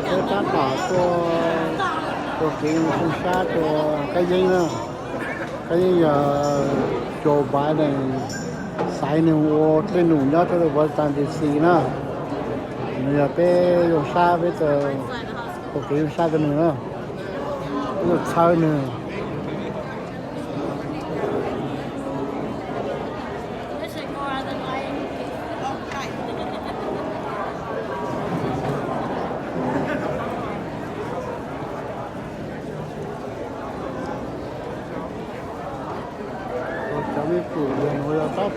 cái tác cả của cái không xa của cái gì nữa cái giờ chỗ bài này sai nữa ô trên nụ nhớ cho được vật tàn thì xì nữa giờ cái chỗ xa với tờ của cái xa cái nữa nó sai nữa với chủ người là tóc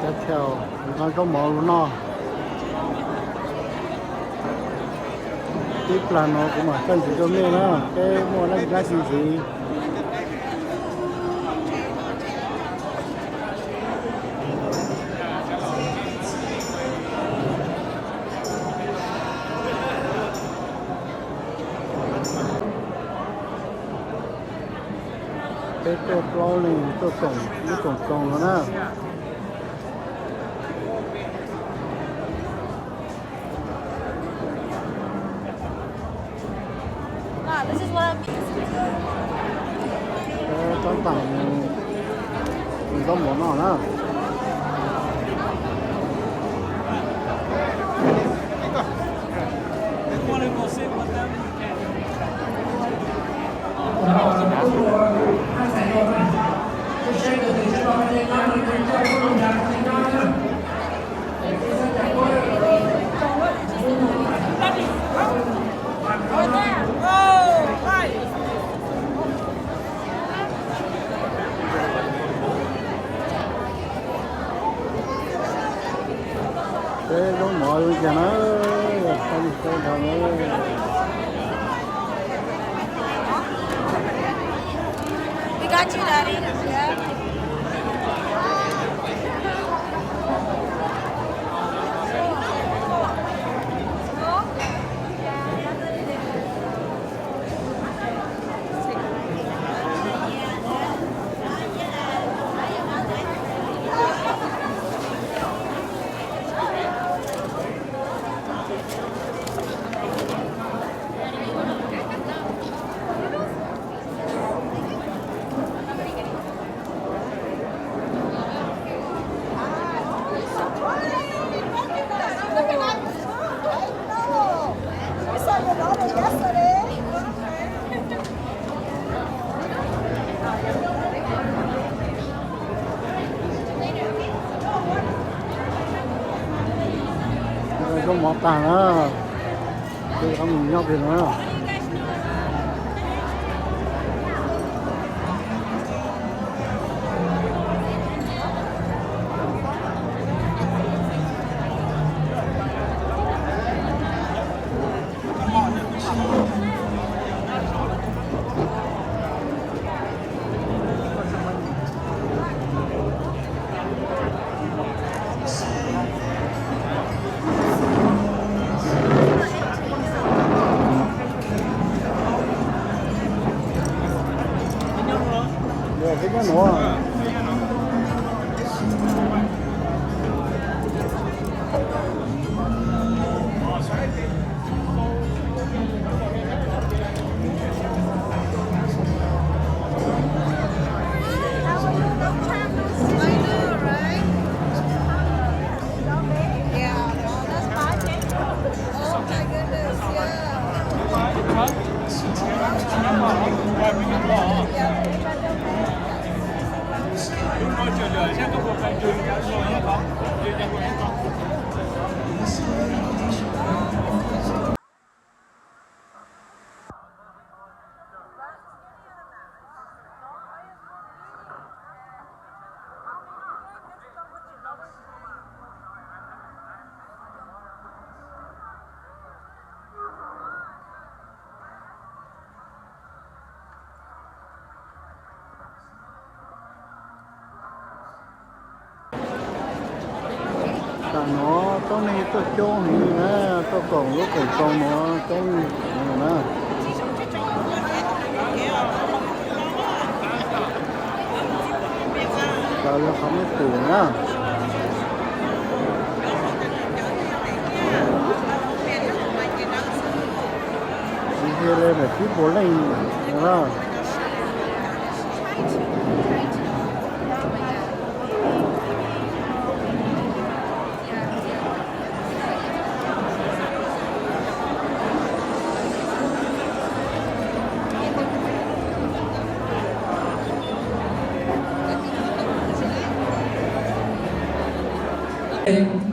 tiếp theo nó có mỏ nó tiếp là nó cũng ở chân chỉ cho nên đó cái mua nó giá gì cái pro này tôi tổng rồi nè This is what I'm cái tặng mình có món nào nữa cái giống mọi cái nó không thằng nó We got you, Daddy. Yeah. có món tàng đó thì không nhóc gì nữa cái nữa nó trong này tôi cho hình nè tôi còn lúc còn nó trong nè rồi nó không có tiền á the people laying around.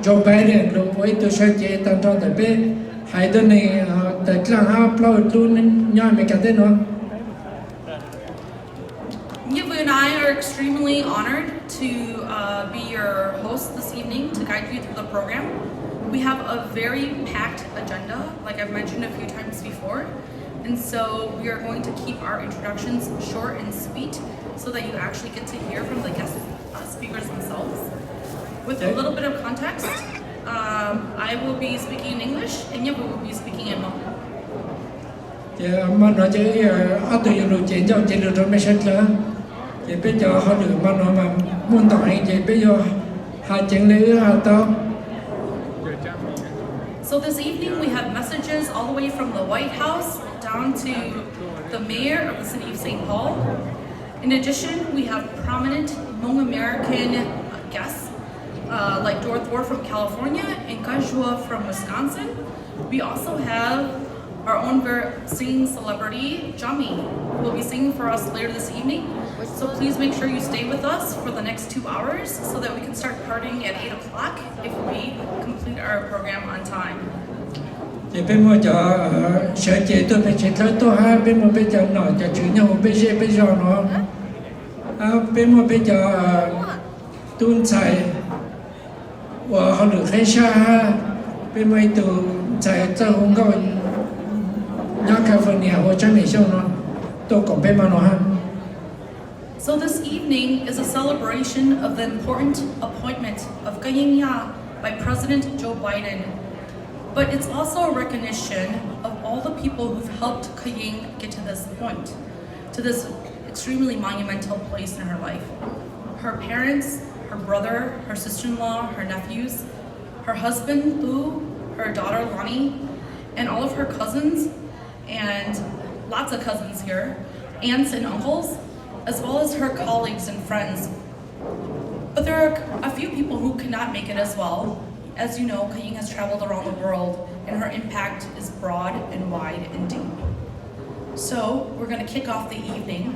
Joe Biden lo với tôi sẽ chế tăng cho tại bên hai đứa này tại làng hao lâu luôn nhau mấy cái tên nó. Nyevu and I are extremely honored to be your hosts this evening to guide you through the program. We have a very packed agenda, like I've mentioned a few times before, and so we are going to keep our introductions short and sweet so that you actually get to hear from the guest speakers themselves. With a little bit of context, I will be speaking in English and Nyevu will be speaking in Hmong. Thì mà nói chứ ở tụi nó chế cho chế được rồi mới sẽ là thì bây giờ họ được mà nó mà muốn tỏ anh thì bây giờ hai chuyện lấy hai tao. So this evening we have messages all the way from the White House down to the mayor of the city of St. Paul. In addition, we have prominent Hmong American guests like Dorothy Ward from California and Kajua from Wisconsin. We also have our own singing celebrity, Jami, who will be singing for us later this evening. So please make sure you stay with us for the next 2 hours so that we can start partying at 8 o'clock if we complete our program on time. Thì bên một giờ sẽ chế tôi phải chế tới tôi hai bên một bây giờ nói cho chuyện nhau bây giờ nó bên một bây giờ tuân chạy và họ được khai xa bên mấy từ chạy cho không có nhà California hoặc trong miền Trung nó tôi cũng bên mà nó ha. So this evening is a celebration of the important appointment of Kayeng Yang by President Joe Biden. But it's also a recognition of all the people who've helped Kayeng get to this point, to this extremely monumental place in her life. Her parents, her brother, her sister-in-law, her nephews, her husband, Boo, her daughter, Lonnie, and all of her cousins, and lots of cousins here, aunts and uncles, as well as her colleagues and friends. But there are a few people who could not make it as well. As you know, Kayeng has traveled around the world, and her impact is broad and wide and deep. So we're going to kick off the evening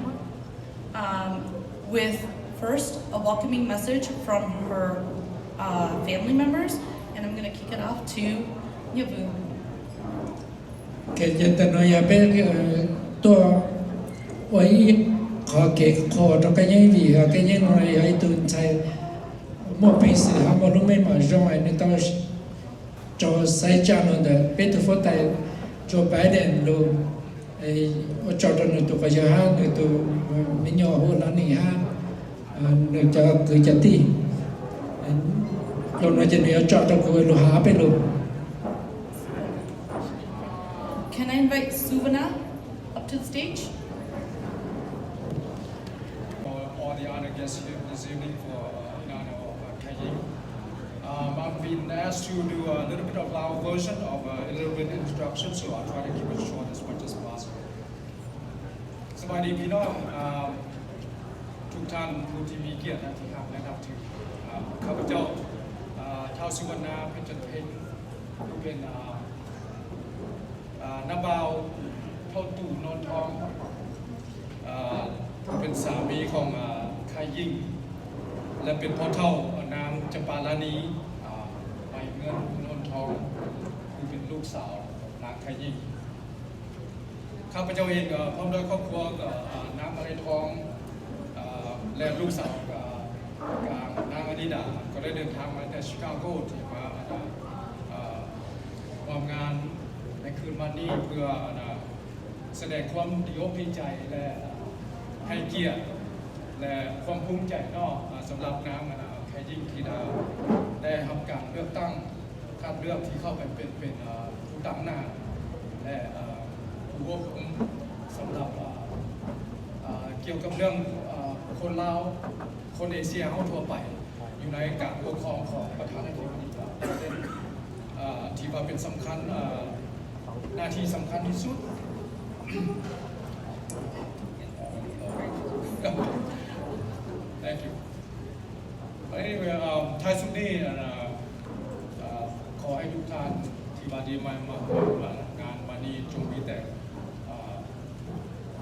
with first a welcoming message from her family members, and I'm going to kick it off to Nyevu. Cái dân tình nói bên tôi ấy họ kể họ trong cái những gì họ cái những nói ấy tôi thấy một bên sự họ một lúc mấy mà rồi nên tôi cho sai cha nó đó bên tôi phải tại cho Biden luôn ấy cho tôi nó tôi phải cho ha nó tôi mình nhỏ hơn là này ha nó cho cứ chặt đi lúc nó chỉ nói cho tôi cứ lo há bên luôn. Can I invite Suvana up to the stage? All the other guests here this evening for in honor of Kayeng. I've been asked to do a little bit of loud version of a little bit introduction, so I'll try to keep it short as much as possible. สวัสดีพี่น้องทุกท่านผู้ที่มีเกียรติและที่รักและนับถือข้าพเจ้าชาวสุวรรณเพชรเพ็ญผู้เป็นน้าบ่าวเท่าตู่นนทองเป็นสามีของKayengและเป็นพ่อเท่านางจำปาลานีใบเงินนนทองผู้เป็นลูกสาวนางKayengข้าพเจ้าเองพร้อมด้วยครอบครัวนางมาลัยทองและลูกสาวกับนางอนิดาก็ได้เดินทางมาจากชิคาโกที่มาความงานในคืนวันนี้เพื่อแสดงความดีอกดีใจและให้เกียรติและความภูมิใจนอกสำหรับนางKayengที่ได้ทำการเลือกตั้งคัดเลือกที่เข้าไปเป็นผู้ตั้งหน้าและผู้ควบคุมสำหรับเกี่ยวกับเรื่องคนลาวคนเอเชียเข้าทั่วไปอยู่ในการปกครองของประธานาธิบดีที่ว่าเป็นสำคัญหน้าที่สำคัญที่สุด Thank you. Anyway, ท้ายสุดนี้ขอให้ทุกท่านที่มาดีมางานวันนี้จงมีแต่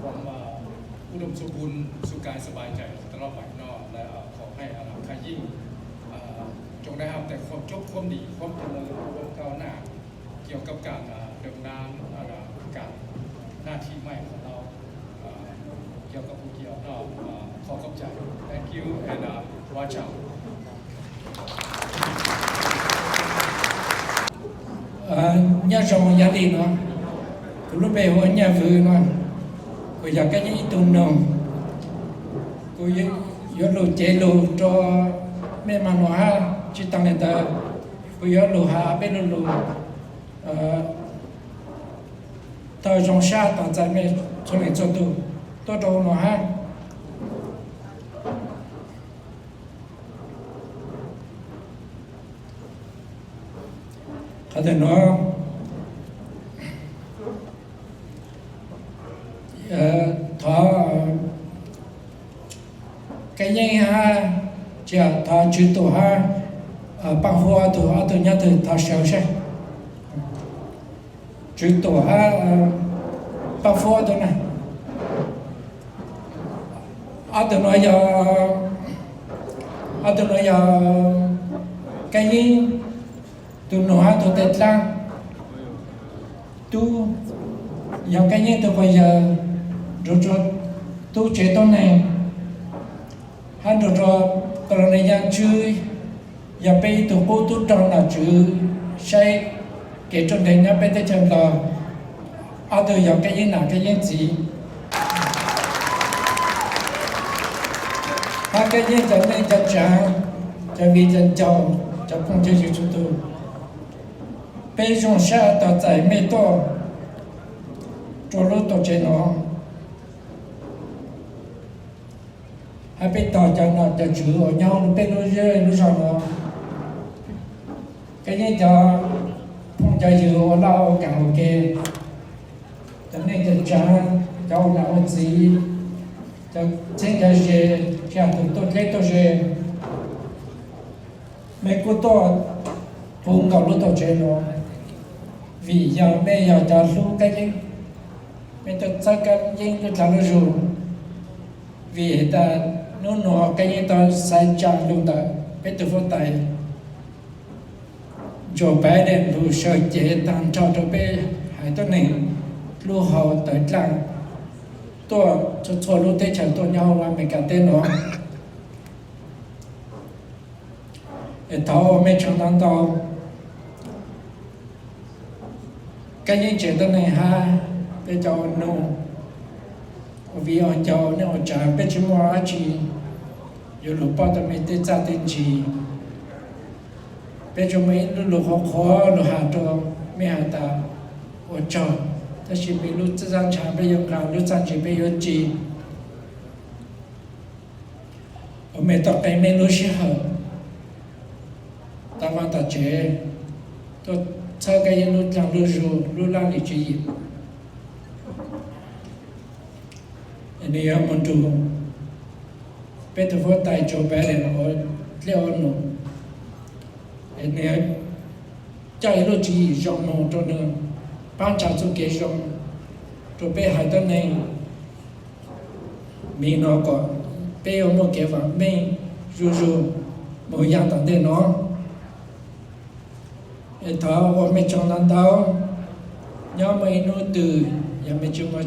ความอุดมสมบูรณ์สุขกายสบายใจตลอดไปเนาะและขอให้ใครยิ่งจงได้รับแต่ความจบความดีความเจริญความก้าวหน้าเกี่ยวกับการดำเนินการหน้าที่ใหม่ของเราเกี่ยวกับผู้เกี่ยวเนาะขอขอบใจ Thank you and watch out. Nhà trong gia đình nó lúc bé hồi nhà vừa nó cô giờ cái gì tụi nó cô giờ lô chế lô cho mẹ mà nó ha chỉ tăng lên ta cô giờ lô ha bên lô tao trong xa tao在mẹ从来做都找nó ha có thể nó thọ cái nhang ha chả thọ chữ tổ ha bằng hoa tổ nhá từ thọ xéo xe chữ tổ ha bằng hoa tổ này tổ nói giờ cái gì tu nói tu tết lang tu giờ cái gì tu bây giờ rồi tu chế tu này hắn rồi còn này giờ chơi giờ bây tu cố tu trong là chữ say kể trong này nhá bây giờ là tu giờ cái gì nào cái gì cái gì cho nên cho cha cho vì chân chồng cho không chơi chữ tu bây giờ sẽ tạo giải mê to cho lúc tổ chế nó hay bây tạo cho nó cho chữ ở nhau bây lúc rơi lúc sau nó cái gì cho không cho chữ ở lâu càng ok cho nên cho cha cho nào gì cho chính cái gì cho tôi lấy tôi gì mấy cô to cũng gặp lúc tổ chế nó vì giờ bây giờ ta luôn cái gì mình tự sao cái gì nó trả lời rồi vì ta nó cái gì ta sai chăng luôn ta bây giờ phải tay Joe Biden luôn sợ chế tăng cho bây hai tuần này luôn hậu tới làng tôi cho lúc tới chẳng tôi nhau là mình cả tên nó để tháo mấy trong tháng tàu cái những chuyện đó này ha bây giờ nó vì họ cho nó trả bây giờ mua gì rồi lúc bao giờ mình tới gia đình gì bây giờ mình lúc họ khó lúc hạ cho mấy hạ ta họ cho ta chỉ bị lúc ra trả bây giờ làm lúc ra chỉ bây giờ gì ở mấy tập cái mấy lúc sẽ hở ta vẫn ta chế tôi sau cái lúc làm lúc làm thì chỉ anh em muốn tu bây giờ phải tay cho bé để nó leo nó anh em chạy lúc chỉ dùng nó cho nó bán trả số kế dùng cho bé hai tuần này mình nó có bé ở một cái vòng mình rồi một dạng tận để nó tháo qua mấy trong năm tao nhớ mấy nô từ và mấy chung mà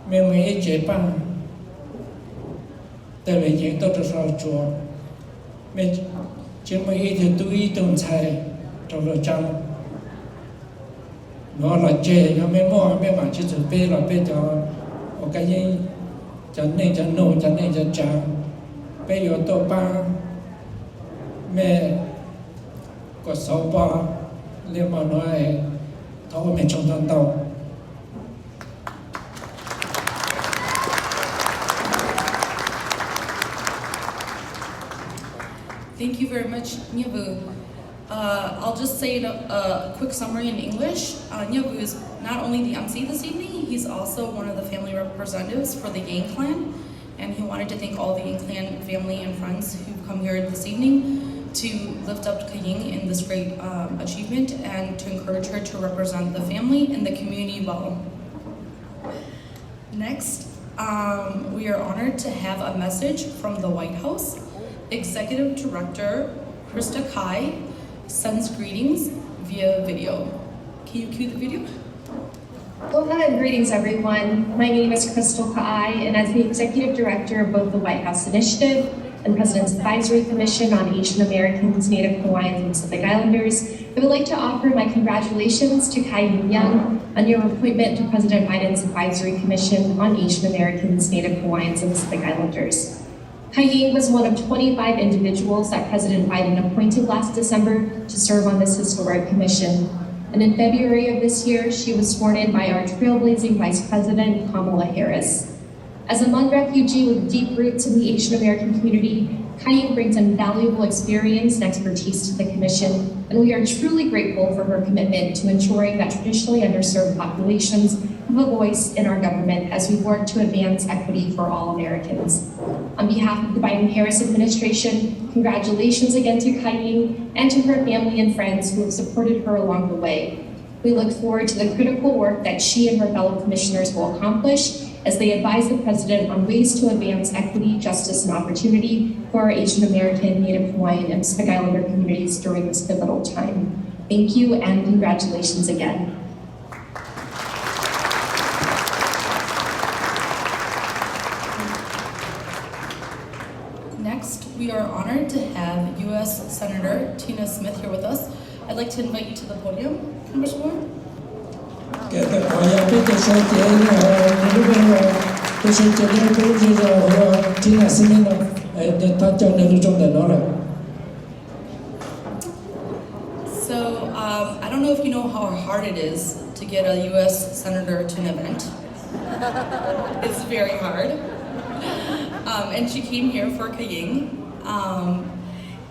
mấy chế bằng từ lấy những tôi cho chùa mấy chứ mấy thì tôi từng xài trong rồi trong nó là chế nó mấy mỏ mấy bạn chỉ chuẩn bị là bây giờ ở cái gì chẳng này chẳng nổ chẳng này chẳng chẳng bây giờ tôi ba mẹ có sáu ba liên mà nói tháo mình trong thân tàu Thank you very much, Nyevu. I'll just say a quick summary in English. Nyogu is not only the MC this evening, he's also one of the family representatives for the Yang clan, and he wanted to thank all the Yang clan family and friends who've come here this evening to lift up Kayeng in this great achievement and to encourage her to represent the family and the community well. Next, we are honored to have a message from the White House. Executive Director Krista Kai sends greetings via video. Can you cue the video? Aloha and greetings, everyone. My name is Crystal Kai, and as the Executive Director of both the White House Initiative and President's Advisory Commission on Asian Americans, Native Hawaiians, and Pacific Islanders, I would like to offer my congratulations to Kayeng Yang on your appointment to President Biden's Advisory Commission on Asian Americans, Native Hawaiians, and Pacific Islanders. Kayeng was one of 25 individuals that President Biden appointed last December to serve on this historic commission. And in February of this year, she was sworn in by our trailblazing Vice President, Kamala Harris. As a Hmong refugee with deep roots in the Asian American community, Kayeng brings invaluable experience and expertise to the commission, and we are truly grateful for her commitment to ensuring that traditionally underserved populations have a voice in our government as we work to advance equity for all Americans. On behalf of the Biden-Harris administration, congratulations again to Kayeng and to her family and friends who have supported her along the way. We look forward to the critical work that she and her fellow commissioners will accomplish as they advise the President on ways to advance equity, justice, and opportunity for our Asian American, Native Hawaiian, and Pacific Islander communities during this pivotal time. Thank you and congratulations again. Next, we are honored to have U.S. Senator Tina Smith here with us. I'd like to invite you to the podium, Congresswoman. So, I don't know if you know how hard it is to get a U.S. Senator to an event. It's very hard. And she came here for Kayeng.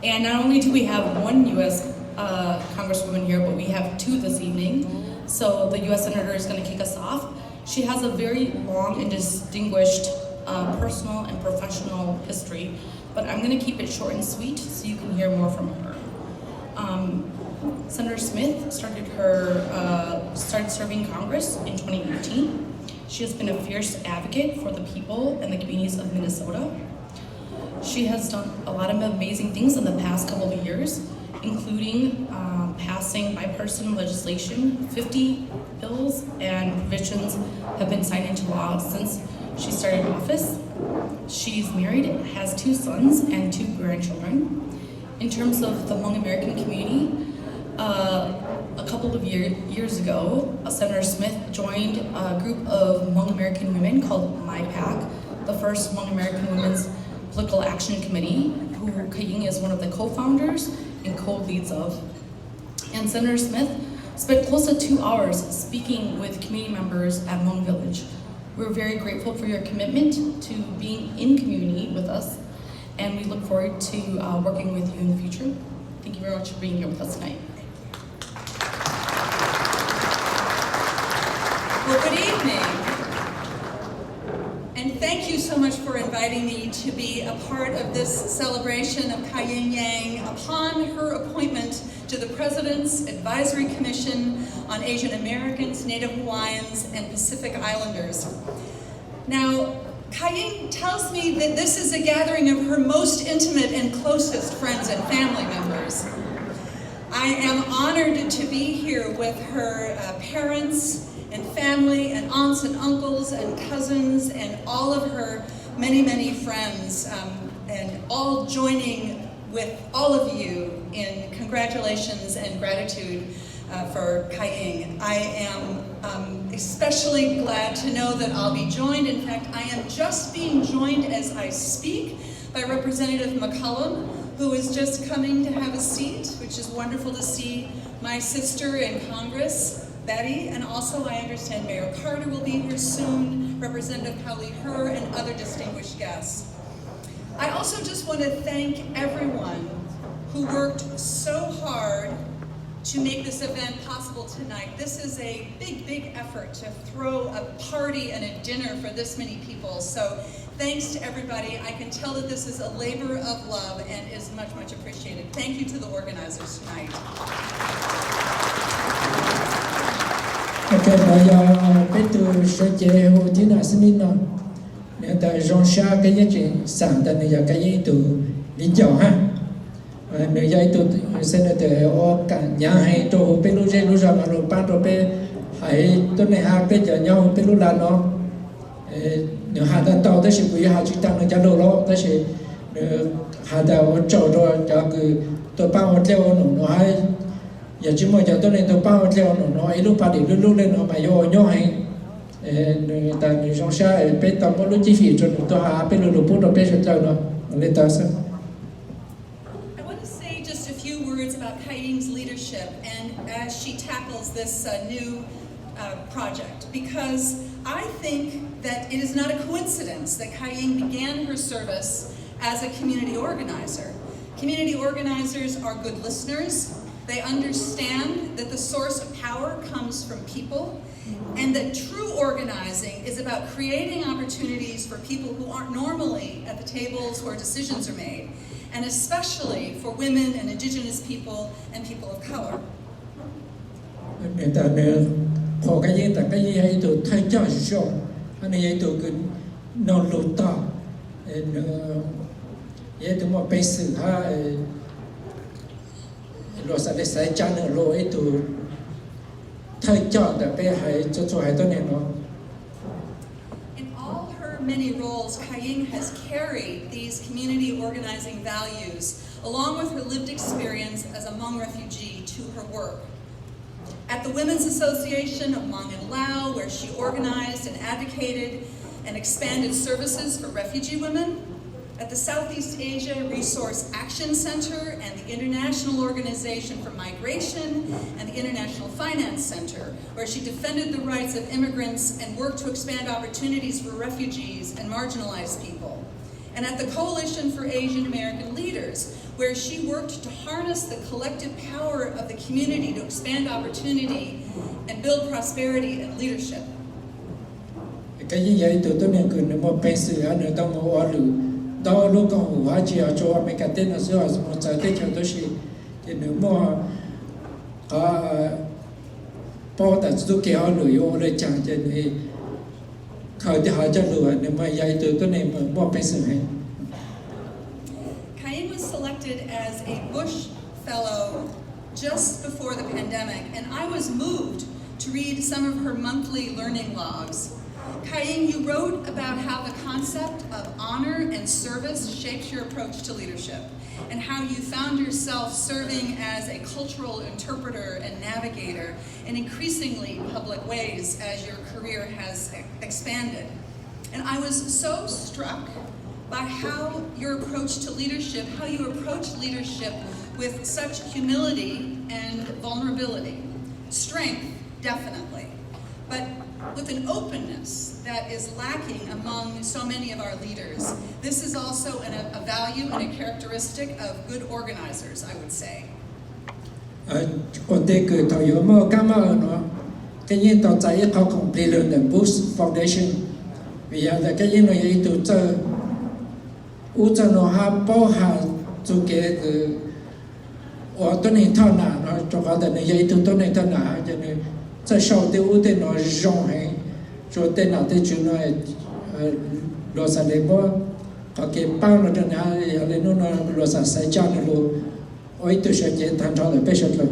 And not only do we have one U.S. Congresswoman here, but we have two this evening. So the U.S. Senator is going to kick us off. She has a very long and distinguished personal and professional history, but I'm going to keep it short and sweet so you can hear more from her. Senator Smith started serving Congress in 2018. She has been a fierce advocate for the people and the communities of Minnesota. She has done a lot of amazing things in the past couple of years, including passing bipartisan legislation. 50 bills and provisions have been signed into law since she started office. She's married, has 2 sons and 2 grandchildren. In terms of the Hmong American community, a couple of years ago, Senator Smith joined a group of Hmong American women called MyPAC, the first Hmong American Women's Political Action Committee, who Kayeng is one of the co-founders and co-leads of. And Senator Smith spent close to 2 hours speaking with community members at Hmong Village. We're very grateful for your commitment to being in community with us, and we look forward to working with you in the future. Thank you very much for being here with us tonight. Well, good evening. And thank you so much for inviting me to be a part of this celebration of Kayeng Yang upon her appointment to the President's Advisory Commission on Asian Americans, Native Hawaiians, and Pacific Islanders. Now, Kayeng tells me that this is a gathering of her most intimate and closest friends and family members. I am honored to be here with her parents and family and aunts and uncles and cousins and all of her many, many friends, and all joining with all of you in congratulations and gratitude for Kayeng. I am especially glad to know that I'll be joined. In fact, I am just being joined as I speak by Representative McCollum, who is just coming to have a seat, which is wonderful to see my sister in Congress, Betty, and also I understand Mayor Carter will be here soon, Representative Howley Herr, and other distinguished guests. I also just want to thank everyone who worked so hard to make this event possible tonight. This is a big, big effort to throw a party and a dinner for this many people. So thanks to everybody. I can tell that this is a labor of love and is much, much appreciated. Thank you to the organizers tonight. Okay, bây giờ bên từ sẽ chế hồ tí nào xin đi nào. Nếu ta rong xa cái giá trị sản ta này giờ cái gì từ lính giàu ha. Nếu giờ từ sẽ là từ ở cả nhà hay tổ hồ bên lúc dễ lúc giờ mà lúc ba tổ bên hay tôi này ha bên giờ nhau bên lúc là nó nếu hà ta tàu tới sự quý hà chỉ tăng được cho đồ đó tới sự hà ta ở chỗ rồi cho cứ tôi bao theo nó hay giờ chỉ mới giờ tôi này tôi bao theo nó ấy lúc ba điểm lúc lên nó mà vô nhau hay ta người trong xã bên tàu có lúc chi phí cho tôi hà bên lúc bút bên chỗ tàu nó lên tàu sao. I want to say just a few words about Kayeng's leadership and as she tackles this new project, because I think that it is not a coincidence that Kayeng began her service as a community organizer. Community organizers are good listeners. They understand that the source of power comes from people, and that true organizing is about creating opportunities for people who aren't normally at the tables where decisions are made, and especially for women and indigenous people and people of color. Họ cái gì hay tụi thay cho rồi, anh ấy tụi cứ non lụt ta, vậy tụi một bề sự ha, rồi sẽ để sai chăn nữa rồi tụi thay choแต่bề hay cho hayตัวnày nó. In all her many roles, Kayeng has carried these community organizing values along with her lived experience as a Hmong refugee to her work. At the Women's Association of Hmong and Lao, where she organized and advocated and expanded services for refugee women. At the Southeast Asia Resource Action Center and the International Organization for Migration and the International Finance Center, where she defended the rights of immigrants and worked to expand opportunities for refugees and marginalized people. And at the Coalition for Asian American Leaders, where she worked to harness the collective power of the community to expand opportunity and build prosperity and leadership. Cái gì vậy tụi tôi nên cứ nếu một bên sự anh ở trong một ở lũ đó lúc còn hủ hóa chỉ ở chỗ mấy cái tên là số một trái tết cho tôi xí thì nếu mà có bao tại tôi kéo lũ vô để chẳng cho nên khởi thì họ cho lũ nếu mà vậy tụi tôi nên một bên sự hay. Kayeng was selected as a Bush Fellow just before the pandemic, and I was moved to read some of her monthly learning logs. Kayeng, you wrote about how the concept of honor and service shaped your approach to leadership, and how you found yourself serving as a cultural interpreter and navigator in increasingly public ways as your career has expanded. And I was so struck by how your approach to leadership, how you approach leadership with such humility and vulnerability. Strength, definitely, but with an openness that is lacking among so many of our leaders. This is also a value and a characteristic of good organizers, I would say. Còn đây cứ thầu yếu mà cảm ơn nó cái gì tao chạy họ cũng đi lên the Bush Foundation vì giờ là cái gì nó vậy tụi chơi u cho nó ha bao hà chú cái ởตัวนี้เท่านั้นnó cho họแต่ในยัยตัวนี้เท่านั้นcho nên在sau tiêu u tên nó rong hay cho tên nào tên chúng nó lo sa để bao có cái bao nó trên ha lên nó lo sa sai cho nó lo oi tôi sẽ chế thành cho là bây giờ rồi.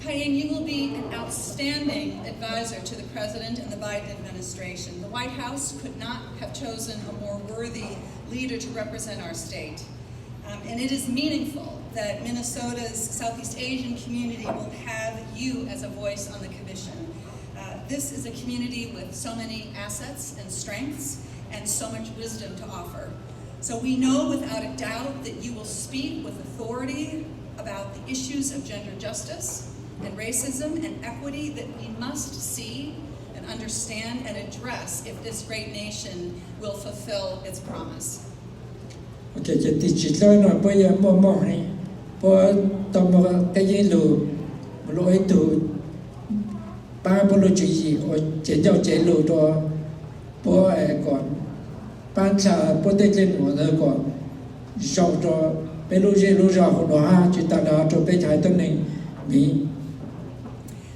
Kayeng, you will be an outstanding advisor to the President and the Biden administration. The White House could not have chosen a more worthy leader to represent our state. And it is meaningful that Minnesota's Southeast Asian community will have you as a voice on the commission. This is a community with so many assets and strengths and so much wisdom to offer. So we know without a doubt that you will speak with authority about the issues of gender justice and racism and equity that we must see and understand and address if this great nation will fulfill its promise. Okay, jadi cerita nak boleh mau po tomo Kayeng lu lo itu ba po lo ji o je jiao je lu do po kon ban cha po te chen mo de ko zhao do pe lu je lu zhao ho ha chi ta da to pe chai tong ning mi.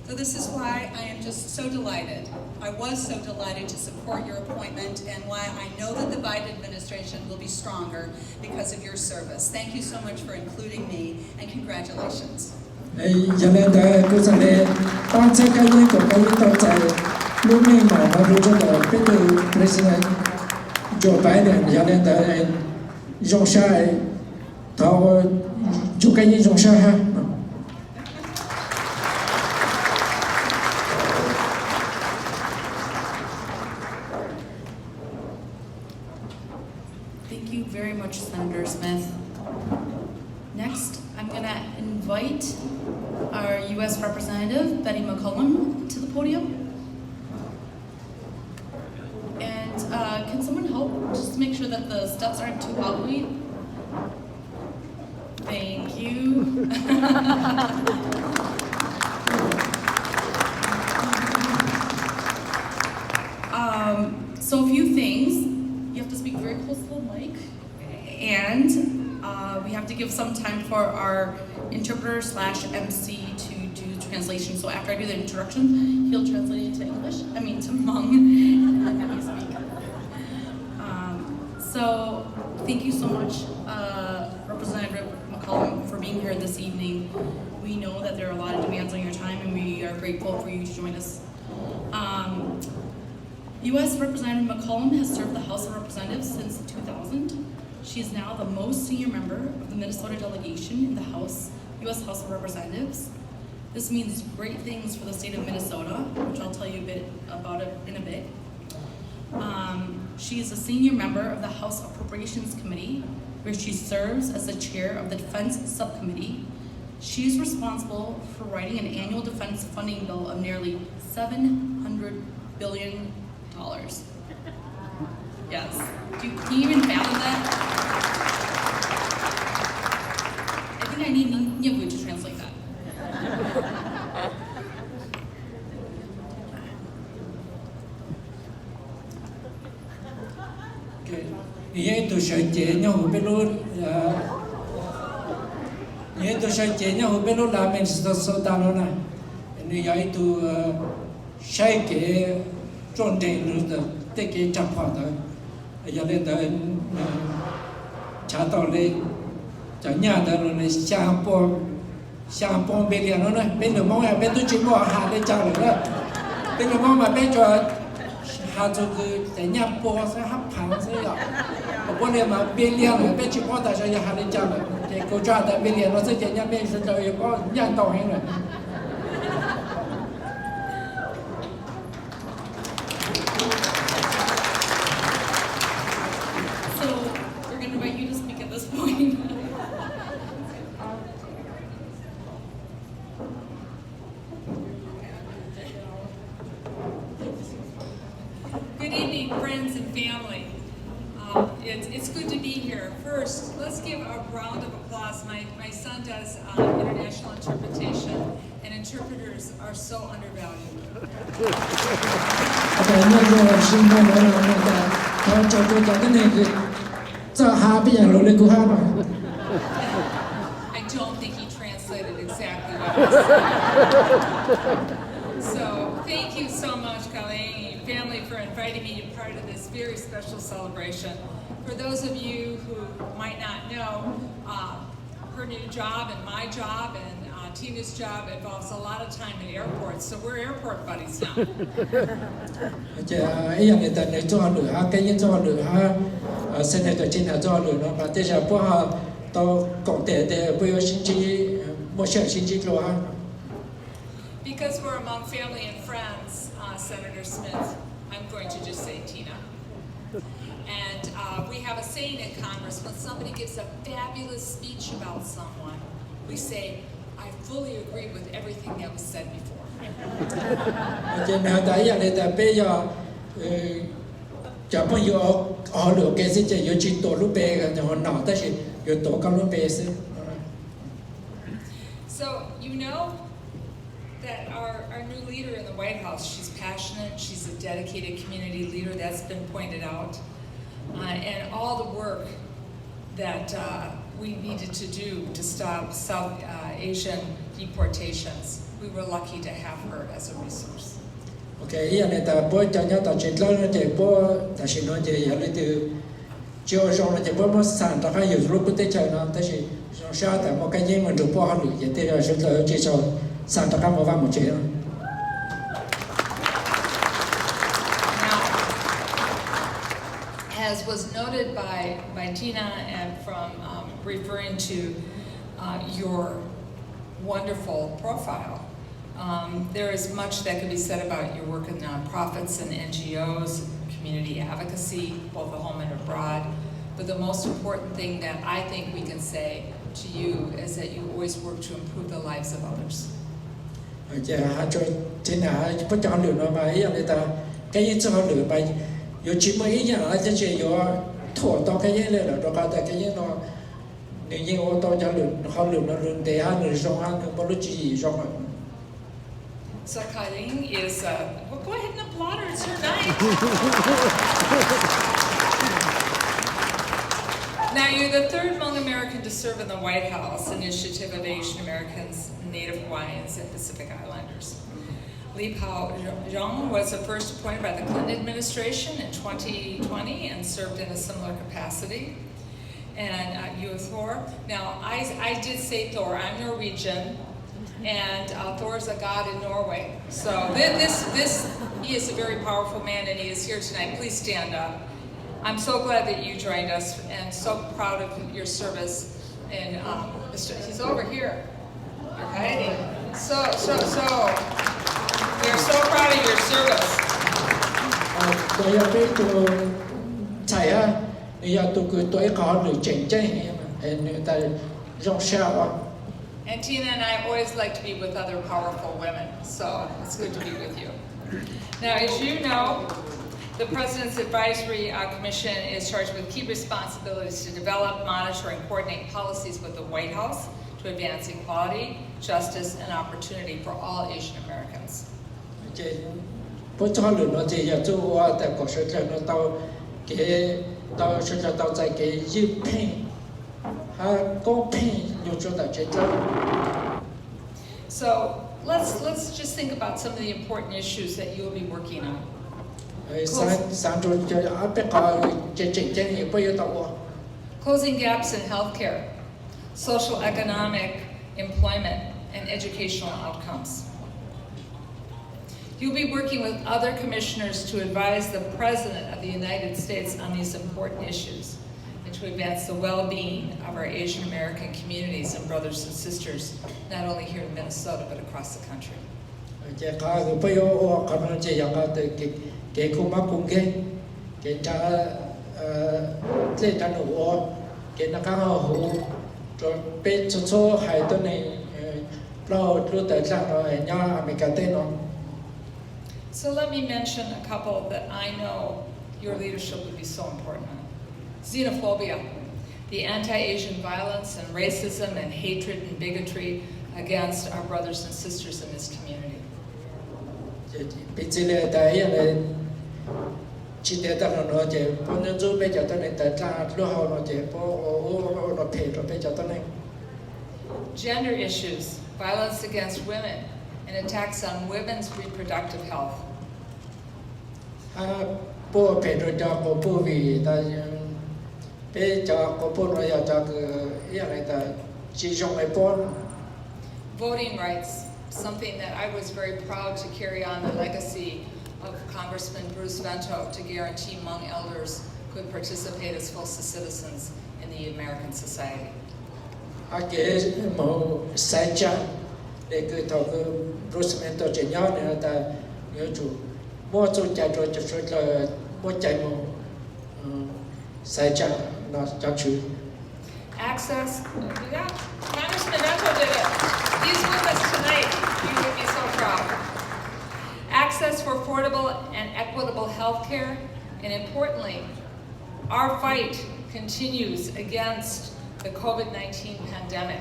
So this is why I am just so delighted. I was so delighted to support your appointment and why I know that the Biden administration will be stronger because of your service. Thank you so much for including me and congratulations. Giờ lên đây cô sẽ lên ban chắc cái gì của cái tàu chạy lúc này mà nó đưa cho tôi cái từ president Joe Biden giờ lên đây dùng sai thao chụp cái gì dùng sai ha. Thank you very much, Senator Smith. Next, I'm going to invite our U.S. Representative, Betty McCollum, to the podium. And can someone help just to make sure that the steps aren't too wobbly? Thank you. So a few things. You have to speak very close to the mic. And we have to give some time for our interpreter / MC to do translation. So after I do the introduction, he'll translate it to English. I mean to Hmong, and then we speak. So thank you so much, Representative McCollum, for being here this evening. We know that there are a lot of demands on your time, and we are grateful for you to join us. U.S. Representative McCollum has served the House of Representatives since 2000. She is now the most senior member of the Minnesota delegation in the U.S. House of Representatives. This means great things for the state of Minnesota, which I'll tell you a bit about it in a bit. She is a senior member of the House Appropriations Committee, where she serves as the chair of the Defense Subcommittee. She is responsible for writing an annual defense funding bill of nearly $700 billion. Yes. Can you even fathom that? I think I need Nyebu to translate that. Ye tu sai che nhau belu ye tu sai che nhau belu la men so ta no na ni ya tu sai ke chọn đề nu da te ke chap pha da ya le da cha to le cha nya da no ne xiang po be le no na be no mo ya be tu chi mo ha le cha le da be no mo ma be cho ha zu ge te nya po sa ha phang sa ya ko le ma be le no be chi po da sa ya ha le cha le te ko cha da be le no sa che nya be sa da yo ko nya to hen le. Good evening, friends and family. It's good to be here. First, let's give a round of applause. My son does international interpretation, and interpreters are so undervalued. I don't think he translated exactly what he said. So thank you so much, Kayeng family, for inviting me to be part of this very special celebration. For those of you who might not know, her new job and my job and Tina's job involves a lot of time in airports, so we're airport buddies now. Because we're among family and friends, Senator Smith, I'm going to just say Tina. And we have a saying in Congress, when somebody gives a fabulous speech about someone, we say, I fully agree with everything that was said before. So you know that our new leader in the White House, she's passionate, she's a dedicated community leader, that's been pointed out. And all the work that we needed to do to stop South Asian deportations, we were lucky to have her as a resource. Okay, hiện nay ta bố cho nhau ta chuyện lớn thì bố ta xin nói gì giờ lấy từ chiều xong là thì bố mới sản ta hay dùng lúc bữa tết chơi nó ta chỉ sao tại một cái gì mình được bố học được vậy thì là sẽ là chỉ sau sản ta có một vài một chuyện. As was noted by Tina and from referring to your wonderful profile, there is much that could be said about your work in nonprofits and NGOs, community advocacy, both at home and abroad. But the most important thing that I think we can say to you is that you always work to improve the lives of others. Cho Tina bố cho họ lựa nó mà hiện nay ta cái gì cho họ lựa mà有几么一样啊，这些有拖到cái gì来了，到搞到cái gì nó nếu như ô tô cho lượng họ lượng nó lượng để ăn được xong ăn được bao nhiêu gì xong rồi. So Kayeng is, well, go ahead and applaud her, it's her night. Now you're the third Hmong American to serve in the White House Initiative of Asian Americans, Native Hawaiians, and Pacific Islanders. Lee Kayeng was first appointed by the Clinton administration in 2020 and served in a similar capacity. And you, Thor. Now, I did say Thor. I'm Norwegian, and Thor is a god in Norway. So he is a very powerful man, and he is here tonight. Please stand up. I'm so glad that you joined us, and so proud of your service. And he's over here. You're hiding. So. We're so proud of your service. Tôi biết tôi chạy á, giờ tôi có được chỉnh chơi người ta rong sao. And Tina and I always like to be with other powerful women, so it's good to be with you. Now, as you know, the President's Advisory Commission is charged with key responsibilities to develop, monitor, and coordinate policies with the White House to advance equality, justice, and opportunity for all Asian Americans. Bố cho lượng nó thì giờ chú qua tại cổ sở trường nó tao sẽ cho tao tại cái dư pin có pin nhiều chỗ tại trên đó. So let's just think about some of the important issues that you will be working on. Sáng rồi cho áp cái trên nhiều bây giờ tao Closing gaps in healthcare, social economic, employment, and educational outcomes. You'll be working with other commissioners to advise the President of the United States on these important issues and to advance the well-being of our Asian American communities and brothers and sisters, not only here in Minnesota, but across the country. So let me mention a couple that I know your leadership would be so important on. Xenophobia, the anti-Asian violence and racism and hatred and bigotry against our brothers and sisters in this community. Gender issues, violence against women, and attacks on women's reproductive health. Voting rights, something that I was very proud to carry on the legacy of Congressman Bruce Vento to guarantee Hmong elders could participate as full citizens in the American society. Để cứ thầu cứ Bruce Vento chỉ nhớ nữa ta nhớ chủ mua chỗ chạy rồi chụp số là mua chạy một sai cha nó cho chú. Access, yeah, Congressman Vento did it. He's with us tonight. You would be so proud. Access for affordable and equitable health care, and importantly, our fight continues against the COVID-19 pandemic.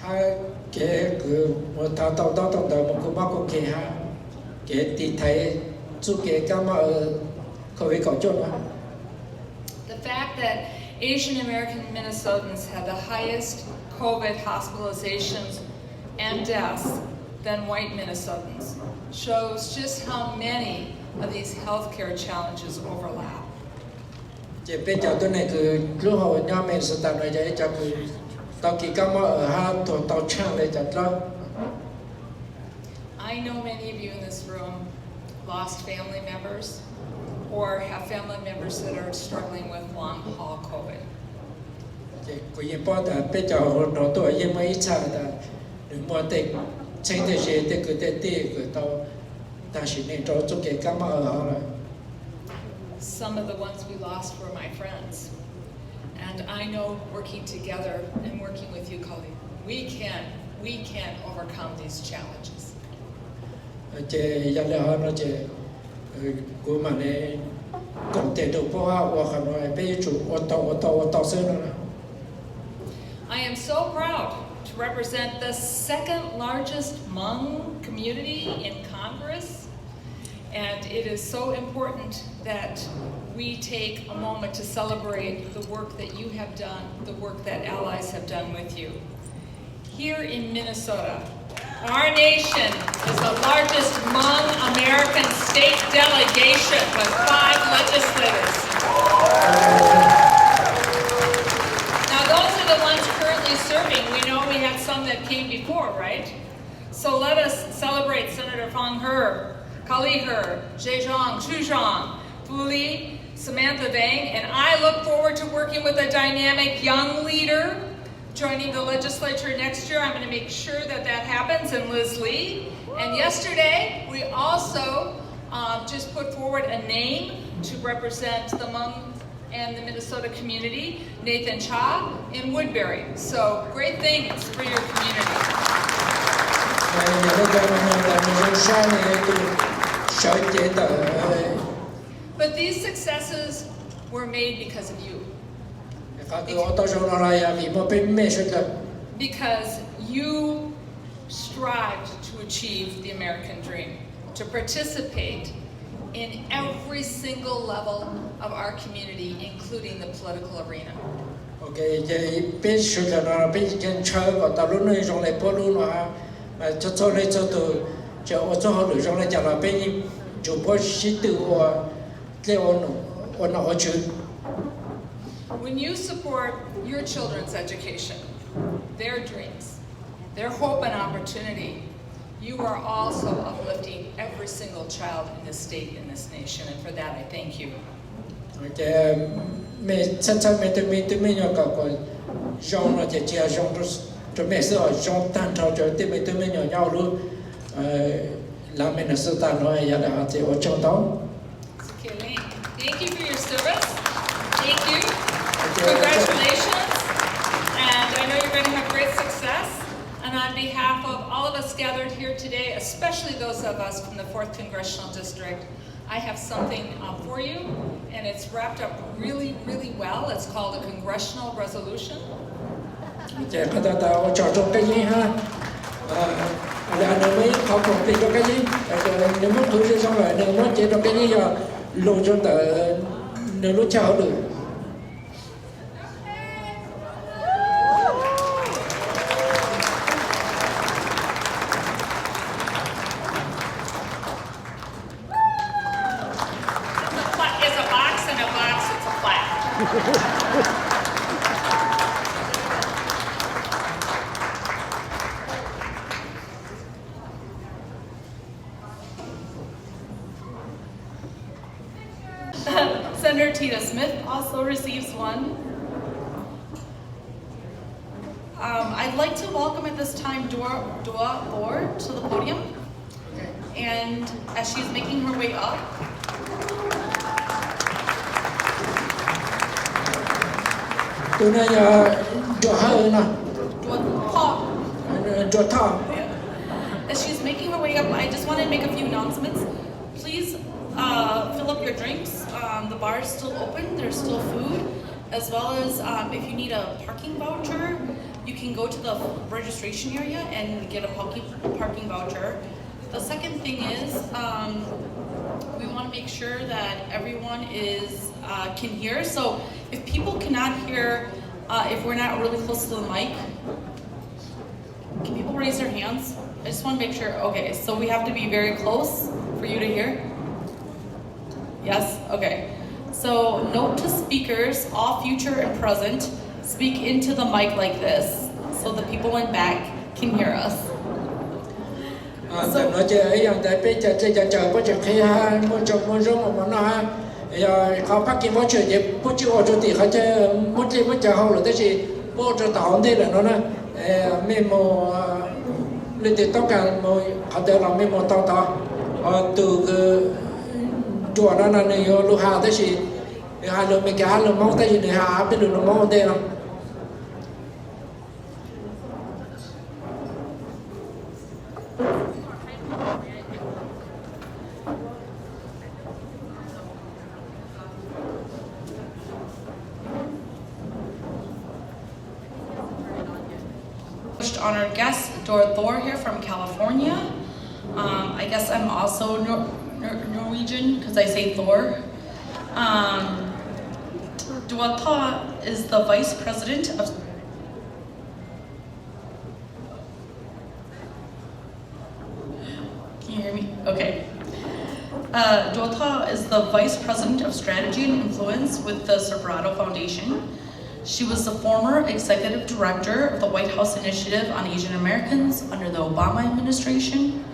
ha ke ku mo ta ta ta ta mo ku ma ku ke ha ke ti thai chu ke ka ma ko vi ko chon ha. The fact that Asian American Minnesotans have the highest COVID hospitalizations and deaths than white Minnesotans shows just how many of these healthcare challenges overlap. Chỉ bây giờ tôi này cứ lúc hồi nhà mình sẽ tạm này để cho cứ tao kỳ cam ở ha tao trang để cho nó. I know many of you in this room lost family members or have family members that are struggling with long haul COVID. Chỉ có những bao ta bây giờ nó tôi những mấy cha ta đừng mua tiền tranh thế gì để cứ để cứ tao ta chỉ nên cho chút cái cam ở ha. Some of the ones we lost were my friends. And I know working together and working with you, Kali, we can overcome these challenges. Chị giờ là nó chị của mà này công ty đầu phố hoặc là nói bây chủ ô tô xe nữa. I am so proud to represent the second largest Hmong community in Congress. And it is so important that we take a moment to celebrate the work that you have done, the work that allies have done with you. Here in Minnesota, our nation is the largest Hmong American state delegation with 5 legislators. Now those are the ones currently serving. We know we had some that came before, right? So let us celebrate Senator Fang He, Kali He, Zhejiang, Zhujiang, Fu Li, Samantha Vang, and I look forward to working with a dynamic young leader joining the legislature next year. I'm going to make sure that that happens, and Liz Lee. And yesterday, we also just put forward a name to represent the Hmong and the Minnesota community, Nathan Cha in Woodbury. So great things for your community. But these successes were made because of you. Because you strived to achieve the American dream, to participate in every single level of our community, including the political arena. Okay, bây giờ là bây giờ chơi còn tao lúc này trong này bỏ luôn mà cho này cho tôi cho họ được trong này chẳng là bây giờ chụp bỏ sĩ tử hoặc leo nó chứ. When you support your children's education, their dreams, their hope and opportunity, you are also uplifting every single child in this state, in this nation, and for that I thank you. Okay, mình chắc mình nhỏ cả còn trong là chỉ trong cho mình sẽ ở trong tan trao cho mình nhỏ nhau luôn làm mình sự tan nói là chỉ ở trong đó. Kayeng, thank you for your service. Thank you. Congratulations. And I know you're going to have great success. And on behalf of all of us gathered here today, especially those of us from the 4th Congressional District, I have something for you, and it's wrapped up really, really well. It's called a congressional resolution. Senator Tina Smith also receives one. I'd like to welcome at this time Dua Lord to the podium. And as she's making her way up, as she's making her way up, I just want to make a few announcements. Please fill up your drinks. The bar is still open. There's still food, as well as if you need a parking voucher, you can go to the registration area and get a parking voucher. The second thing is we want to make sure that everyone can hear. So if people cannot hear, if we're not really close to the mic, can people raise their hands? I just want to make sure. Okay, so we have to be very close for you to hear. Yes? Okay. So note to speakers, all future and present, speak into the mic like this so the people in back can hear us. So nói chơi rằng tại bây giờ chờ có chuyện khi ha mua rong mà nó ha giờ họ phát cái món chuyện gì bố chú họ cho thì họ chơi món chơi món chờ hậu là cái gì bố cho tao đây là nó nè mình mua lên từ tất cả mua họ đều làm mình mua tao họ từ chùa đó là này lúc hà cái gì hà lượng mình cả lượng món cái gì này hà biết được lượng món đây nào. Honored guest Thor here from California. I guess I'm also Norwegian because I say Thor. Tha is the vice president of. Can you hear me? Okay. Tha is the vice president of strategy and influence with the Sobrato Foundation. She was the former executive director of the White House Initiative on Asian Americans under the Obama administration.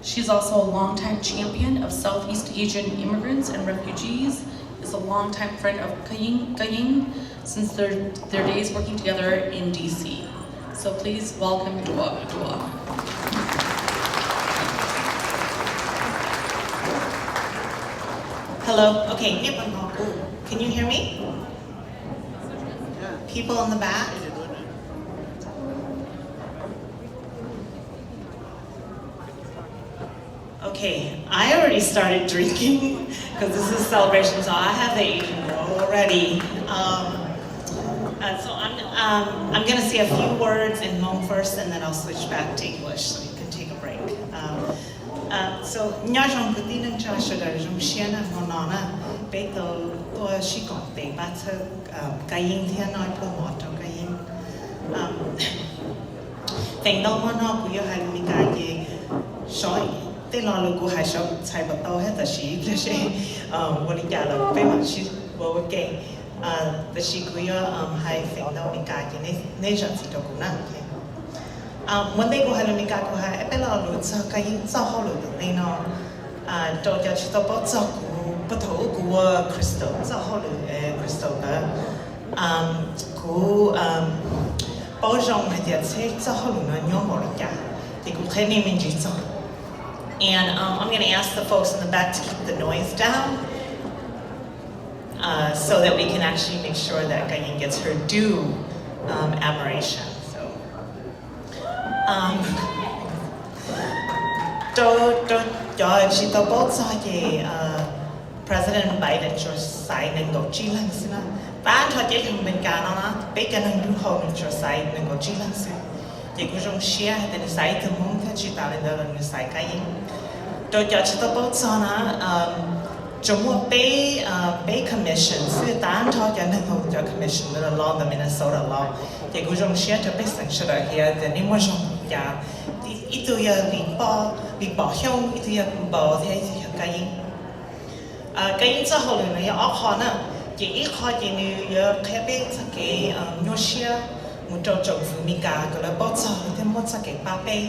She's also a longtime champion of Southeast Asian immigrants and refugees, is a longtime friend of Kayeng Yang since their days working together in DC. So please welcome Dua. Hello, okay, can you hear me? People in the back? Okay, I already started drinking because this is a celebration, so I have the Asian girl already. So I'm going to say a few words in Hmong first, and then I'll switch back to English so you can take a break. So nyajong kutinang chasha da jong shiana monana beto to shikong te batha Kayeng Yang nói promote cho Kayeng thành đông nó cũng như hai mươi cái gì soi tên lo luôn của hai số sai bắt đầu hết là sĩ là sĩวันนี้จะเราไปมาชีว่าเก่งแต่ชีก็ยังให้thành đôngมีการที่ในจังสิตัวกูนั่งวันนี้กูให้เรามีการกูให้ไปเรารู้จักKayengเจ้าเขารู้ตัวนี้เนาะตัวจะชิดตัวเจ้ากูปะถูกูว่าคริสตัลเจ้าเขารู้คริสตัลนะกูbao rong hay là sẽ cho họ luôn nói nhau một cái thì cũng thấy nên mình chỉ cho and I'm going to ask the folks in the back to keep the noise down so that we can actually make sure that Kayeng gets her due admiration. So cho chị tôi bảo cho chị President Biden cho sai nên đồ chi lần xí na ta cho chị thằng bên cả nó bây giờ nên đúng hậu nên cho sai nên đồ chi lần xí chị cũng trong share thì sai thì muốn theo chị ta lên đó là người sai cái gì rồi cho chị tôi bảo cho nó trong một bé commission xí ta cho nên hậu cho commission là law the Minnesota law chị cũng trong share cho bé sản xuất ở here thì nếu mà trong nhà thì ít tuổi bị bỏ hiông ít tuổi bỏ thế thì cái gì cái xã hội này ở họ nè chỉ ít họ chỉ như cái bên cái nhô xia một trâu trồng phụ mi cả cái là bớt sao thì một cái ba bê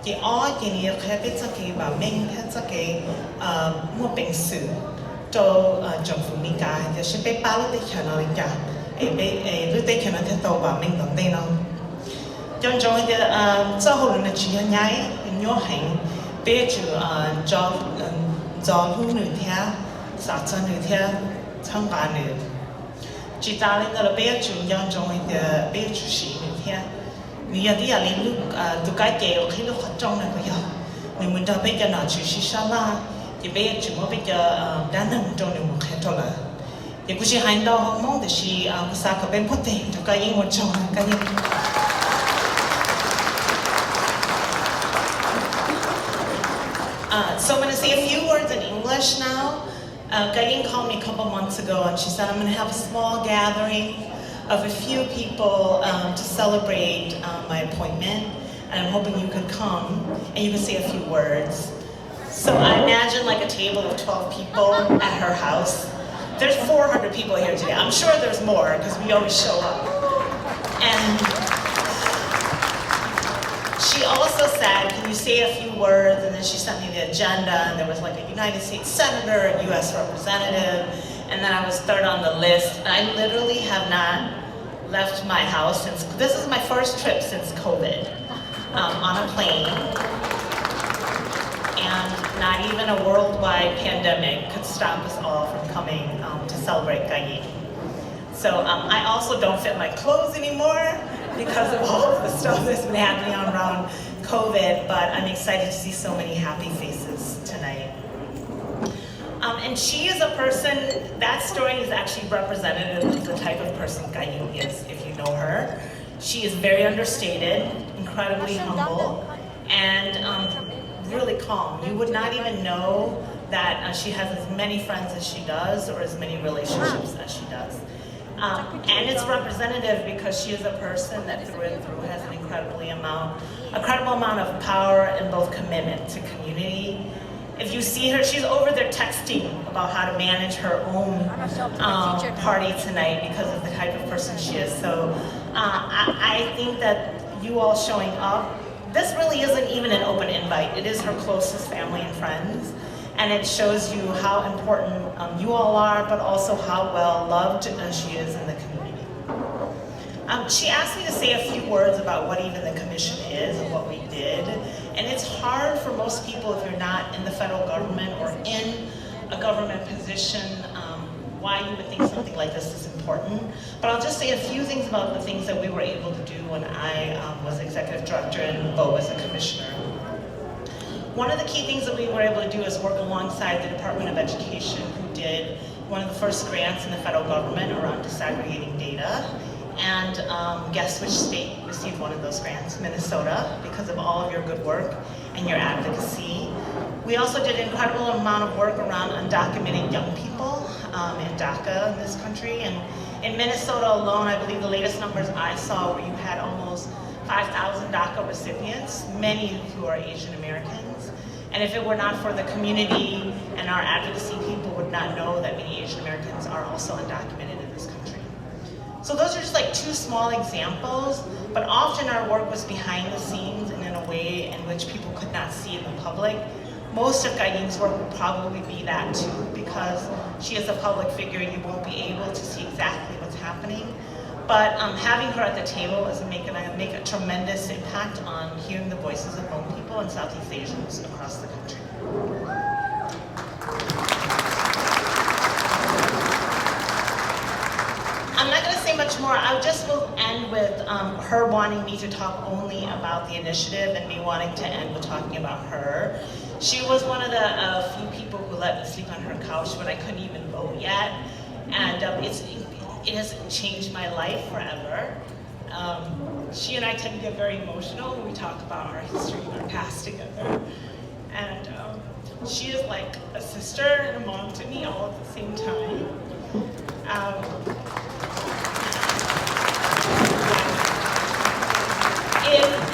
chỉ ở chỉ như cái bên cái bà mình hay cái mua bệnh sử trâu trồng phụ mi cả thì sẽ bị bao lúc đấy cho nó đi cả lúc đấy cho nó theo tàu bà mình đồng đây nó trong thì xã hội này chỉ nhái nhô hành bây giờ cho lúc nữa theo sát chân nữa theo tham gia nữa chỉ ta lên đó là bây giờ chúng dân trong thì bây giờ chủ sĩ nữa theo vì vậy thì lên lúc tụi cái kẹo khi lúc trong này có giờ mình muốn cho bây giờ nó chủ sĩ sao la thì bây giờ chúng mới bây giờ đã nằm trong được một cái thôi là thì cũng chỉ hành động không mong thì chỉ sao có bên có thể cho cái gì một trong cái gì So I'm going to say a few words in English now. Kayeng called me a couple months ago and she said, I'm going to have a small gathering of a few people to celebrate my appointment. And I'm hoping you could come and you can say a few words. So I imagine like a table of 12 people at her house. There's 400 people here today. I'm sure there's more because we always show up. And she also said, can you say a few words? And then she sent me the agenda and there was like a United States Senator, a US Representative, and then I was third on the list. And I literally have not left my house since, this is my first trip since COVID, on a plane. And not even a worldwide pandemic could stop us all from coming to celebrate Kayeng. So I also don't fit my clothes anymore because of all of the stuff that's been happening around COVID, but I'm excited to see so many happy faces tonight. And she is a person, that story is actually representative of the type of person Kayeng is, if you know her. She is very understated, incredibly humble, and really calm. You would not even know that she has as many friends as she does or as many relationships as she does. And it's representative because she is a person that through and through has an incredible amount of power and both commitment to community. If you see her, she's over there texting about how to manage her own party tonight because of the type of person she is. So I think that you all showing up, this really isn't even an open invite. It is her closest family and friends. And it shows you how important you all are, but also how well loved she is in the community. She asked me to say a few words about what even the commission is and what we did. And it's hard for most people if you're not in the federal government or in a government position, why you would think something like this is important. But I'll just say a few things about the things that we were able to do when I was executive director and Bo was a commissioner. One of the key things that we were able to do is work alongside the Department of Education, who did one of the first grants in the federal government around disaggregating data. And guess which state received one of those grants? Minnesota, because of all of your good work and your advocacy. We also did an incredible amount of work around undocumented young people in DACA in this country. And in Minnesota alone, I believe the latest numbers I saw where you had almost 5,000 DACA recipients, many who are Asian Americans. And if it were not for the community and our advocacy, people would not know that many Asian Americans are also undocumented in this country. So those are just like two small examples, but often our work was behind the scenes and in a way in which people could not see in the public. Most of Kayeng's work will probably be that too, because she is a public figure, you won't be able to see exactly what's happening. But having her at the table is make a tremendous impact on hearing the voices of Hmong people and Southeast Asians across the country. I'm not going to say much more. I just will end with her wanting me to talk only about the initiative and me wanting to end with talking about her. She was one of the few people who let me sleep on her couch when I couldn't even vote yet. And it has changed my life forever. She and I tend to get very emotional when we talk about our history and our past together. And she is like a sister and a mom to me all at the same time.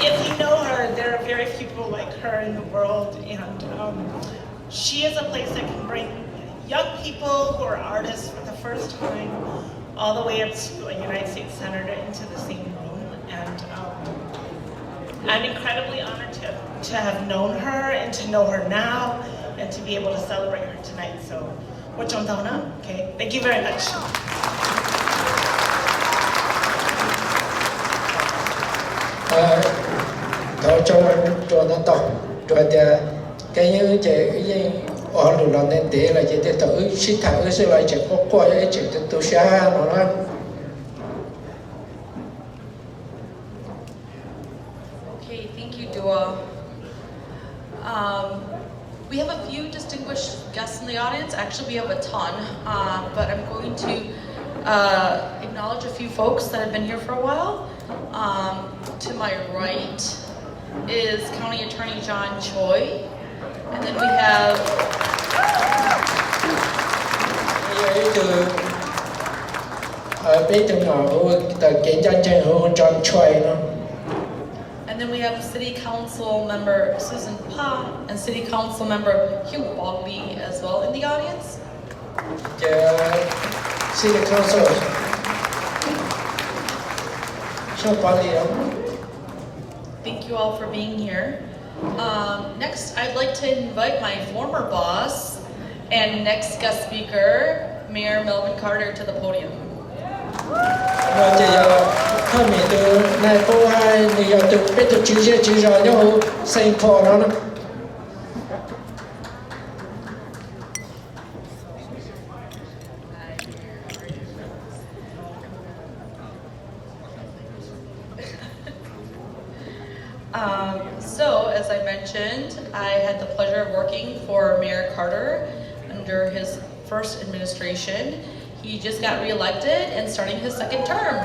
If you know her, there are very few people like her in the world, and she is a place that can bring young people who are artists for the first time all the way up to a United States Senator into the same room. And I'm incredibly honored to have known her and to know her now and to be able to celebrate her tonight. So, okay? Thank you very much. Đó cho nó tổng rồi cái như vậy ở lũ lợn nên thế là chỉ để tự sinh thở sẽ lại chỉ có qua cái chuyện tự xa nó là. Okay, thank you, Dua. We have a few distinguished guests in the audience. Actually, we have a ton, but I'm going to acknowledge a few folks that have been here for a while. To my right is County Attorney John Choi. And then we have ấy từ bây giờ nhỏ từ cái chân chân hướng trong chơi nó. And then we have City Council member Susan Pa and City Council member Hugh Bogby as well in the audience. City Council. Thank you all for being here. Next, I'd like to invite my former boss and next guest speaker, Mayor Melvin Carter, to the podium. Rồi thì thôi mình từ này cô hai thì từ bây giờ chỉ rõ nhau xây phò nó. So, as I mentioned, I had the pleasure of working for Mayor Carter under his first administration. He just got reelected and starting his second term.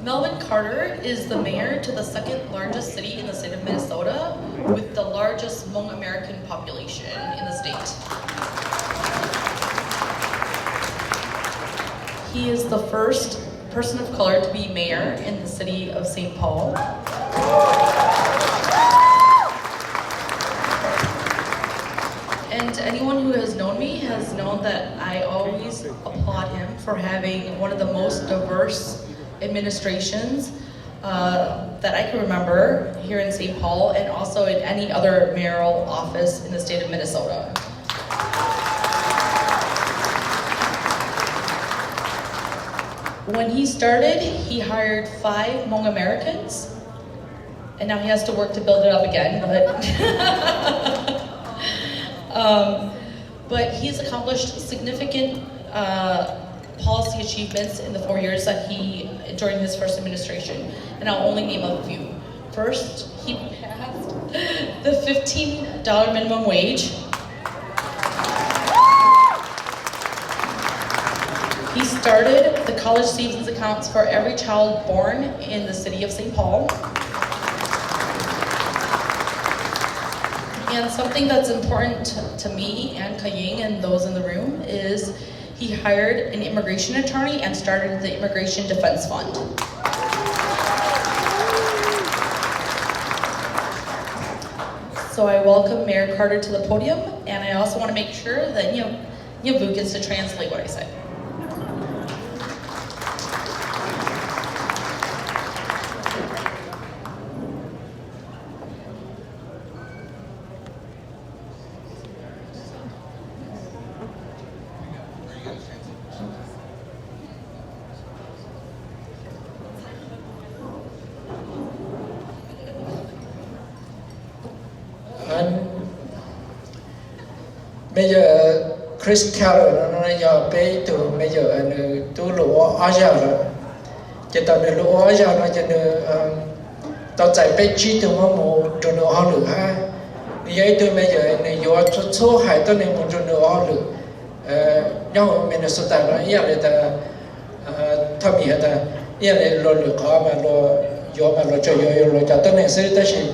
Melvin Carter is the mayor to the second largest city in the state of Minnesota with the largest Hmong American population in the state. He is the first person of color to be mayor in the city of St. Paul. And anyone who has known me has known that I always applaud him for having one of the most diverse administrations that I can remember here in St. Paul and also in any other mayoral office in the state of Minnesota. When he started, he hired 5 Hmong Americans, and now he has to work to build it up again. But he's accomplished significant policy achievements in the 4 years that during his first administration, and I'll only name a few. First, he passed the $15 minimum wage. He started the college savings accounts for every child born in the city of St. Paul. And something that's important to me and Kayeng and those in the room is he hired an immigration attorney and started the Immigration Defense Fund. So I welcome Mayor Carter to the podium, and I also want to make sure that Nyavu gets to translate what I say. Bây giờ Chris Carter nó giờ bé từ bây giờ tu lúa ở giờ rồi, chỉ tao được lúa ở giờ nó chỉ được tao chạy bé chỉ từ mà một trường nữa họ lựa ha, vậy từ bây giờ này giờ số hai tao này một trường nữa họ lựa, nhau Minnesota nó ý là ta tham gia ta ý là lo lựa khó mà lo chơi lo cho tao này sẽ tới gì,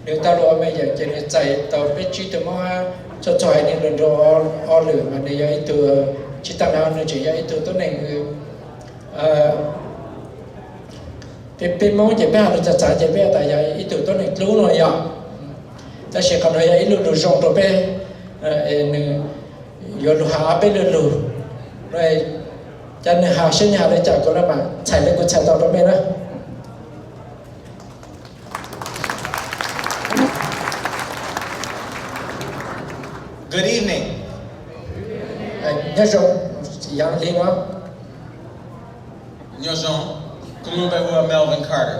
nếu tao lo bây giờ chỉ là chạy tao bé chỉ từ mà cho hai nên lần rồi họ lựa mà này vậy từ chỉ tao nào nữa chỉ vậy từ tao này mong chỉ biết là trả chỉ biết tại vậy ít từ tao này lú rồi vậy, ta sẽ còn nói vậy lú rong rồi bé, giờ lú hà bé lú rồi cho nên hà sinh hà để trả con là mà chạy lên con chạy tao đó bé đó. Good evening. Nhớ rồi, yang liên đó. Nhớ rồi, cùng với Melvin Carter.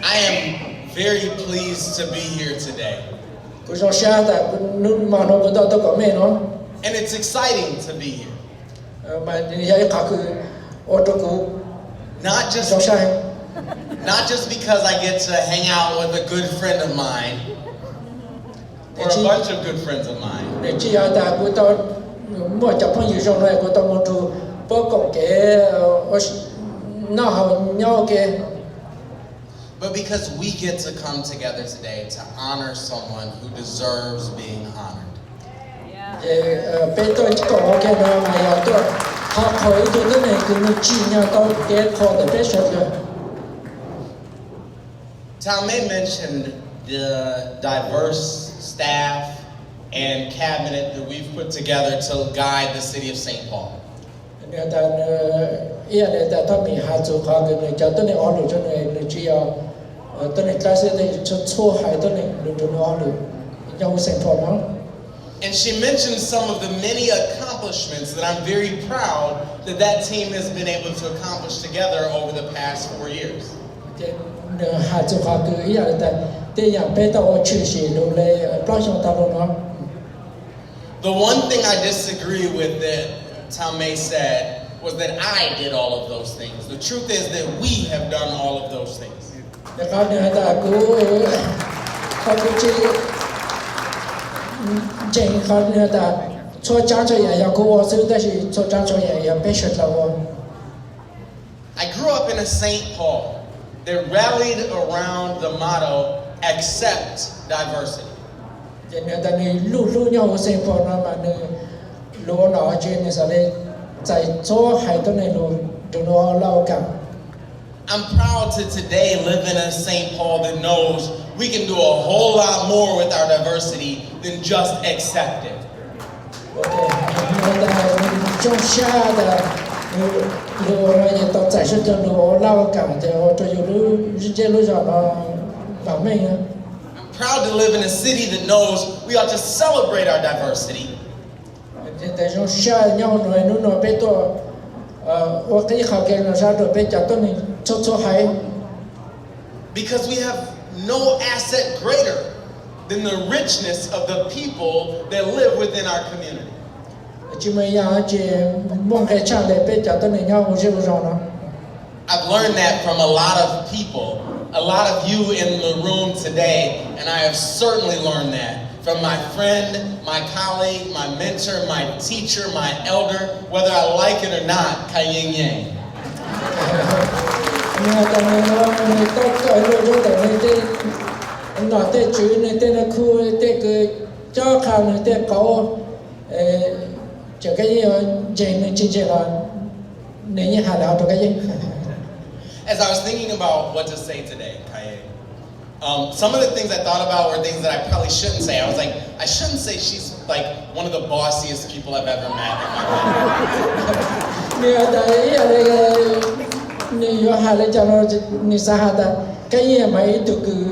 I am very pleased to be here today. And it's exciting to be here. Not just because I get to hang out with a good friend of mine, or a bunch of good friends of mine. 你只要大古到莫交朋友上来，古到莫住包公嘅，我那好鸟嘅。But because we get to come together today to honor someone who deserves being honored. 被到講嘅呢，咪有到學佢哋都嚟佢哋知呢到嘅課特別熟嘅。Talmay mentioned the diverse staff and cabinet that we've put together to guide the city of St. Paul. เนี่ยแต่เนี่ยแต่ถ้ามีหาจุดเขา嘅จะต้องในออลูจนใน只要ต้องในคลาสในจะช่วยให้ต้องในจนออลูยังไม่เสร็จพอมั้ง And she mentioned some of the many accomplishments that I'm very proud that that team has been able to accomplish together over the past 4 years. หาจุดเขาคืออย่างแต่อย่างเป็นตัวชื่อเสียงดูเลยปล่อยช่องตลอดเนาะ The one thing I disagree with that Talmay said was that I did all of those things. The truth is that we have done all of those things. นะครับเนี่ยแต่กูชื่อเจงเขาเนี่ยแต่ช่วยจ้างช่วยอย่างกูว่าซื้อแต่是ช่วยจ้างช่วยอย่างไม่สุดแล้ว I grew up in a St. Paul that rallied around the motto, accept diversity. เนี่ยแต่นี่ลู่เนี่ย我先พอนะมันลู่หน่อจีนเนี่ยสักเลยใจช่วยให้ตัวเนี่ยลู่ดูน่าเล่ากัน I'm proud to today live in a St. Paul that knows we can do a whole lot more with our diversity than just accept it. Okay. 中下的路也到在是的路老港的，我这有路直接路上了，老妹啊。I'm proud to live in a city that knows we ought to celebrate our diversity. แต่中下鸟来路那边多，我可以考给那啥那边叫到你做还。Because we have no asset greater than the richness of the people that live within our community. 就么样子，梦开唱的边叫到你鸟我是不上了。I've learned that from a lot of people, a lot of you in the room today, and I have certainly learned that from my friend, my colleague, my mentor, my teacher, my elder, whether I like it or not, Kayeng Yang. เนี่ยแต่เนี่ยเนี่ยต้องการรู้แต่เนี่ยเด็กหน่อเด็กจืดเนี่ยเด็กนักคู่เด็กเจ้าข่าวเนี่ยเด็กเขาจะก็ยังเจนเนี่ยจริงๆแล้วเนี่ยหาแล้วตัวก็ยัง As I was thinking about what to say today, Kayeng, some of the things I thought about were things that I probably shouldn't say. I was like, I shouldn't say she's like one of the bossiest people I've ever met in my life. เนี่ยแต่อะไรนี่อยู่หาเลยจะเรานี่สหแต่ก็ยังไม่ถูกคือ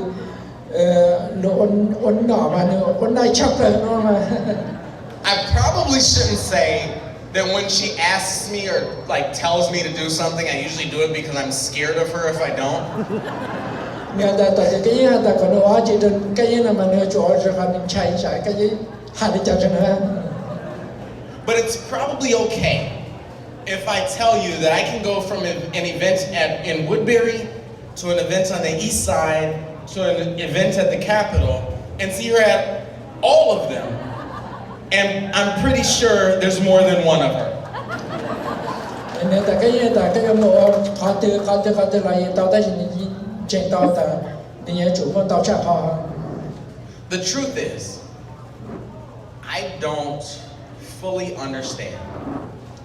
อนหน่อมาเนี่ยอนได้ชักเลยน้องมา I probably shouldn't say that when she asks me or like tells me to do something, I usually do it because I'm scared of her if I don't. เนี่ยแต่ก็ยังแต่คนว่าจีนก็ยังมันเนี่ยจอดจะกันใช้ก็ยังหาเลยจะชนะ But it's probably okay if I tell you that I can go from an event in Woodbury to an event on the east side to an event at the Capitol and see her at all of them. And I'm pretty sure there's more than one of her. เนี่ยแต่ก็ยังบอกว่าเขาเตือนอะไรต่อได้ยินเจนต่อแต่เนี่ยจุดมันต่อจากเขา The truth is, I don't fully understand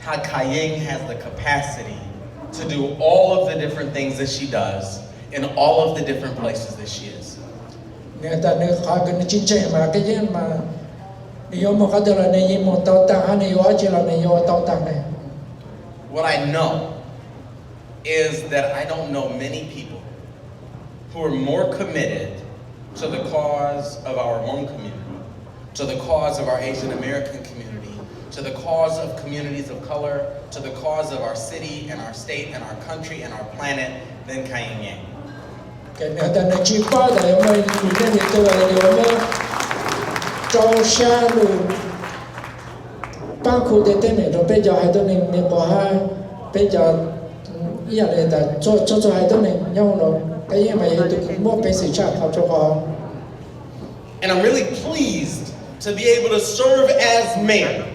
how Kayeng has the capacity to do all of the different things that she does in all of the different places that she is. เนี่ยแต่เนี่ยเขาเป็นจริงๆมาก็ยังมาเนี่ยยมเขาเดินเนี่ยยมต่อต่างเนี่ยว่าจีเราเนี่ยยมต่อต่างเนี่ย What I know is that I don't know many people who are more committed to the cause of our Hmong community, to the cause of our Asian American community, to the cause of communities of color, to the cause of our city and our state and our country and our planet than Kayeng Yang. เนี่ยแต่เนี่ยจีป้าแต่ยังไม่รู้เรื่องนี้ตัวเลยยังไม่เจ้าชาลูป้าคู่เด็กเนี่ยเราไปเจอให้ตัวเนี่ยมีบอกให้ไปเจออย่างไรแต่ช่วยให้ตัวเนี่ยยังเราก็ยังไม่เห็นตัวมั่วไปสื่อชาติเขาจะพอ And I'm really pleased to be able to serve as mayor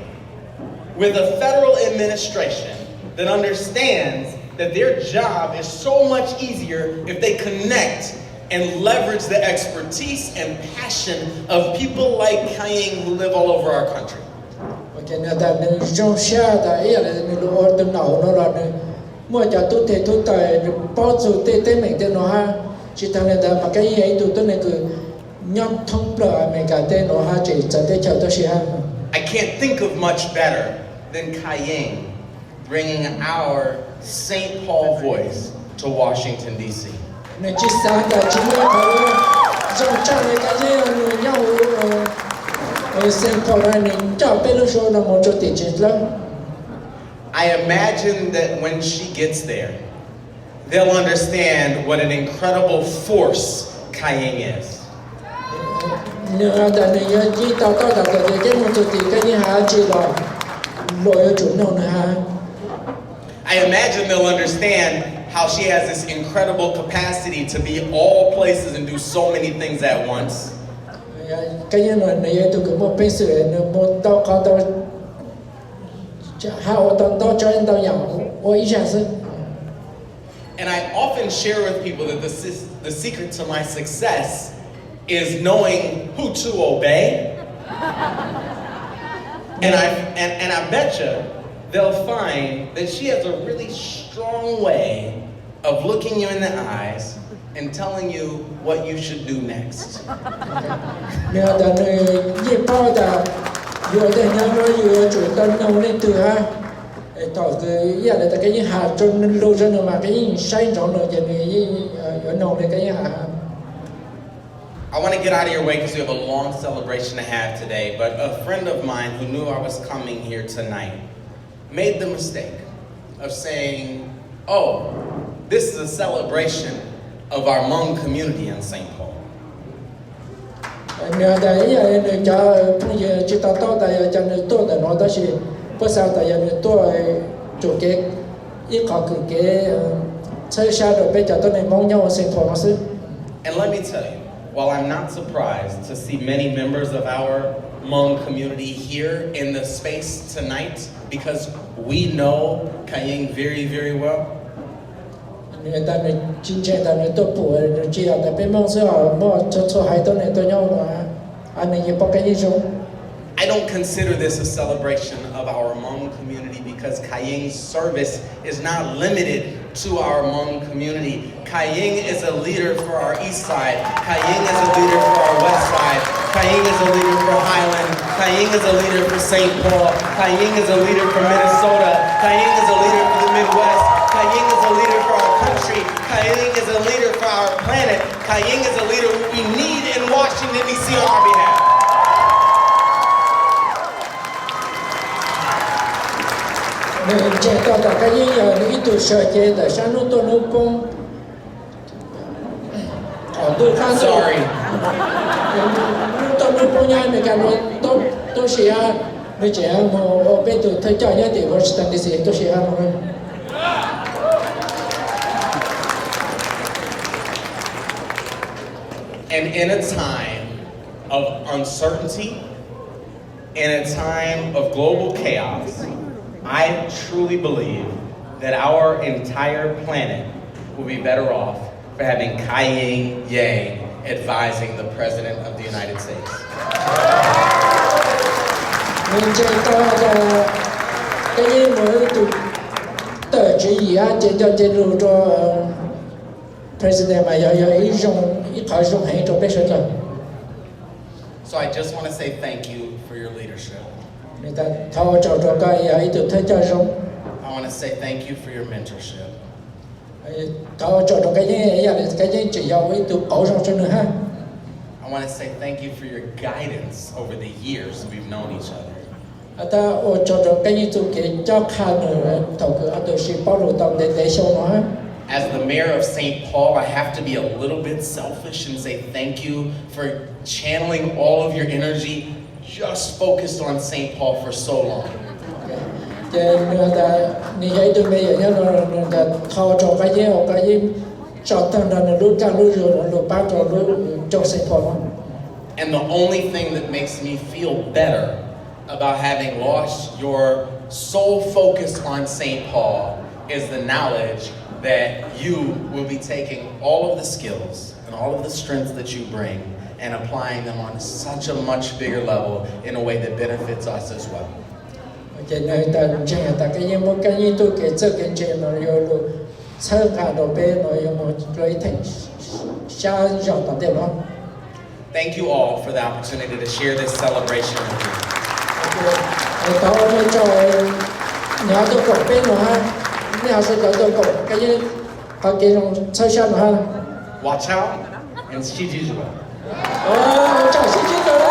with a federal administration that understands that their job is so much easier if they connect and leverage the expertise and passion of people like Kayeng who live all over our country. Cho nên ta nên trong xa ta ấy là mình lo từ nào nó là mua cho tôi thì tôi tại bao giờ tê mình tê nó ha chỉ thằng này ta mà cái ấy tôi này cứ nhon thông bờ mình cả tê nó ha chỉ cho tê cho tôi xí ha. I can't think of much better than Kayeng bringing our St. Paul voice to Washington, D.C. Nên chỉ sáng ta chỉ mới phải trong trang này cái gì nhau St. Paul này cho bên lúc số nó một chỗ tiền chết lắm. I imagine that when she gets there, they'll understand what an incredible force Kayeng is. Nếu ta này chỉ tao cái một chỗ tiền cái gì hả chỉ là lỗi ở chỗ nào nữa ha. I imagine they'll understand how she has this incredible capacity to be all places and do so many things at once. Cái gì này tôi cũng một bên sửa một tao có tao how tao cho anh tao nhận ở ý chẳng sự. And I often share with people that the secret to my success is knowing who to obey. And I bet you they'll find that she has a really strong way of looking you in the eyes and telling you what you should do next. Nếu ta này gì bao ta vừa để nhau nó vừa chủ tâm nhau lên từ ha tỏ cái giờ là cái gì hạt trong lâu ra nữa mà cái gì sai trong nữa giờ này ở nông này cái gì hạt. I want to get out of your way because we have a long celebration to have today, but a friend of mine who knew I was coming here tonight made the mistake of saying, oh, this is a celebration of our Hmong community in St. Paul. Nếu ta ấy là cho chỉ tao tại cho nên tôi đã nói đó là bữa sau tại giờ tôi chủ cái ít có cái chơi sao rồi bây giờ tôi này mong nhau sinh hoạt sự. And let me tell you, while I'm not surprised to see many members of our Hmong community here in the space tonight, because we know Kayeng very, very well. Người ta này chính trị ta này tôi phụ rồi chỉ là bên mong sự họ mua cho hai tôi này tôi nhau mà anh này như bao cái gì rồi. I don't consider this a celebration of our Hmong community because Kayeng's service is not limited to our Hmong community. Kayeng is a leader for our east side. Kayeng is a leader for our west side. Kayeng is a leader for Highland. Kayeng is a leader for St. Paul. Kayeng is a leader for Minnesota. Kayeng is a leader for the Midwest. Kayeng is a leader for our country. Kayeng is a leader for our planet. Kayeng is a leader we need in Washington, D.C. on our behalf. Nên trẻ tao tại cái gì giờ ít tuổi sợ chế tại sao nó tôi nó bông ở tôi khăn Sorry. tôi nó bông nhai mình cảm thấy tôi sẽ nó trẻ mà ở bên tôi thấy cho nhá thì Washington DC tôi sẽ mà And in a time of uncertainty, in a time of global chaos, I truly believe that our entire planet will be better off for having Kayeng Yang advising the President of the United States. Mình chơi to là cái gì mới tụi tờ chỉ gì á trên lưu cho President mà giờ ý dùng ít khỏi dùng hay cho biết sao. So I just want to say thank you for your leadership. Người ta thao cho cái ấy tụi thấy cho dùng. I want to say thank you for your mentorship. Thao cho cái gì chỉ giàu ấy tụi cổ trong cho nữa ha. I want to say thank you for your guidance over the years we've known each other. Ta cho cái gì tụi cái cho khăn nữa thầu cứ tụi sĩ bao lù tông để xong nó ha. As the mayor of St. Paul, I have to be a little bit selfish and say thank you for channeling all of your energy just focused on St. Paul for so long. Người ta như vậy tụi bây giờ nhớ người ta thao cho cái gì cho thằng nào lúc càng lúc rồi lúc bao cho lúc trong St. Paul. And the only thing that makes me feel better about having lost your sole focus on St. Paul is the knowledge that you will be taking all of the skills and all of the strengths that you bring and applying them on such a much bigger level in a way that benefits us as well. Cái này ta chơi ta cái một cái như tôi cái chơi cái chơi nó rồi chơi cả đồ bé nó một rồi thành sao giờ tập được không? Thank you all for the opportunity to share this celebration with you. Tao mới cho nhà tôi cột bé nó ha, nhà sẽ cho tôi cột cái gì họ cái nó chơi sao nó ha. Watch out and see you. Chào xin chào rồi.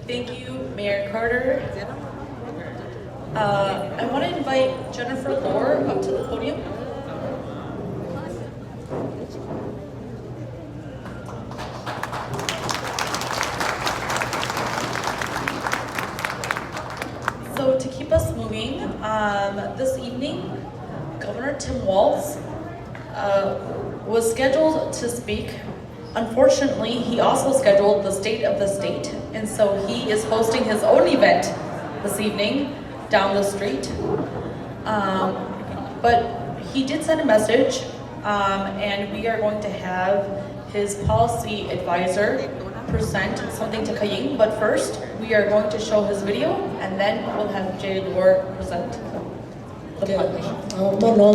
Thank you, Mayor Carter. I want to invite Jennifer Lohr up to the podium. So to keep us moving, this evening, Governor Tim Walz was scheduled to speak. Unfortunately, he also scheduled the State of the State, and so he is hosting his own event this evening down the street. But he did send a message, and we are going to have his policy advisor present something to Kayeng. But first, we are going to show his video, and then we'll have Jay Lohr present the pledge.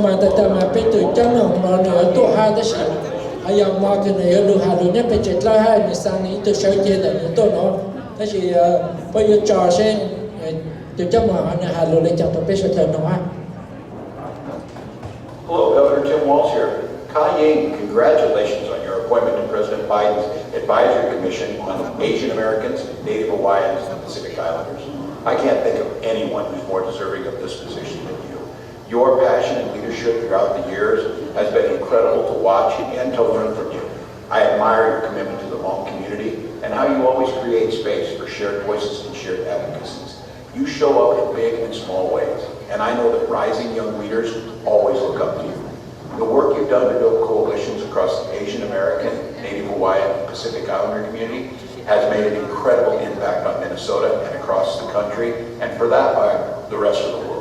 Mà ta mà bây giờ chân nó nữa tụ hai đó sự ai yang mà cái này được hai được nhất bây giờ là hai mình sang này tôi sẽ chơi là tụ nó thế thì bây giờ trò sẽ từ chân mà anh hai được để cho tôi biết sẽ chơi nó ha. Hello, Governor Tim Walz here. Kayeng, congratulations on your appointment to President Biden's Advisory Commission on Asian Americans, Native Hawaiians, and Pacific Islanders. I can't think of anyone who's more deserving of this position than you. Your passion and leadership throughout the years has been incredible to watch and to learn from you. I admire your commitment to the Hmong community and how you always create space for shared voices and shared advocacies. You show up in big and small ways, and I know that rising young leaders always look up to you. The work you've done to build coalitions across the Asian American, Native Hawaiian, and Pacific Islander community has made an incredible impact on Minnesota and across the country, and for that by the rest of the world.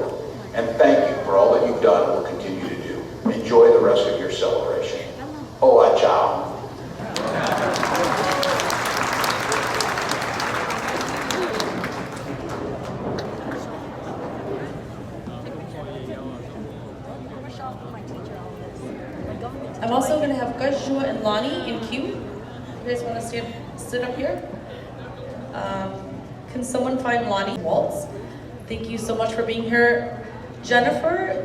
And thank you for all that you've done and will continue to do. Enjoy the rest of your celebration. Hola, ciao. I'm also going to have Gajua and Lonnie in queue. You guys want to sit up here? Can someone find Lonnie Walz? Thank you so much for being here. Jennifer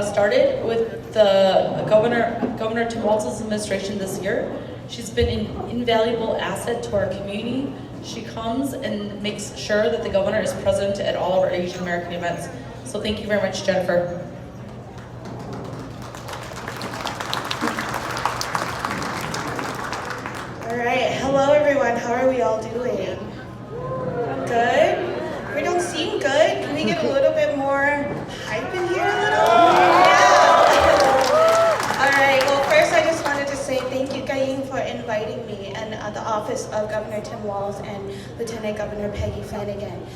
started with the Governor Tim Walz's administration this year. She's been an invaluable asset to our community. She comes and makes sure that the governor is present at all of our Asian American events. So thank you very much, Jennifer. All right, hello everyone. How are we all doing? Good? We don't seem good. Can we get a little bit more hype in here a little? Yeah. All right, well first I just wanted to say thank you, Kayeng, for inviting me and the office of Governor Tim Walz and Lieutenant Governor Peggy Flanagan.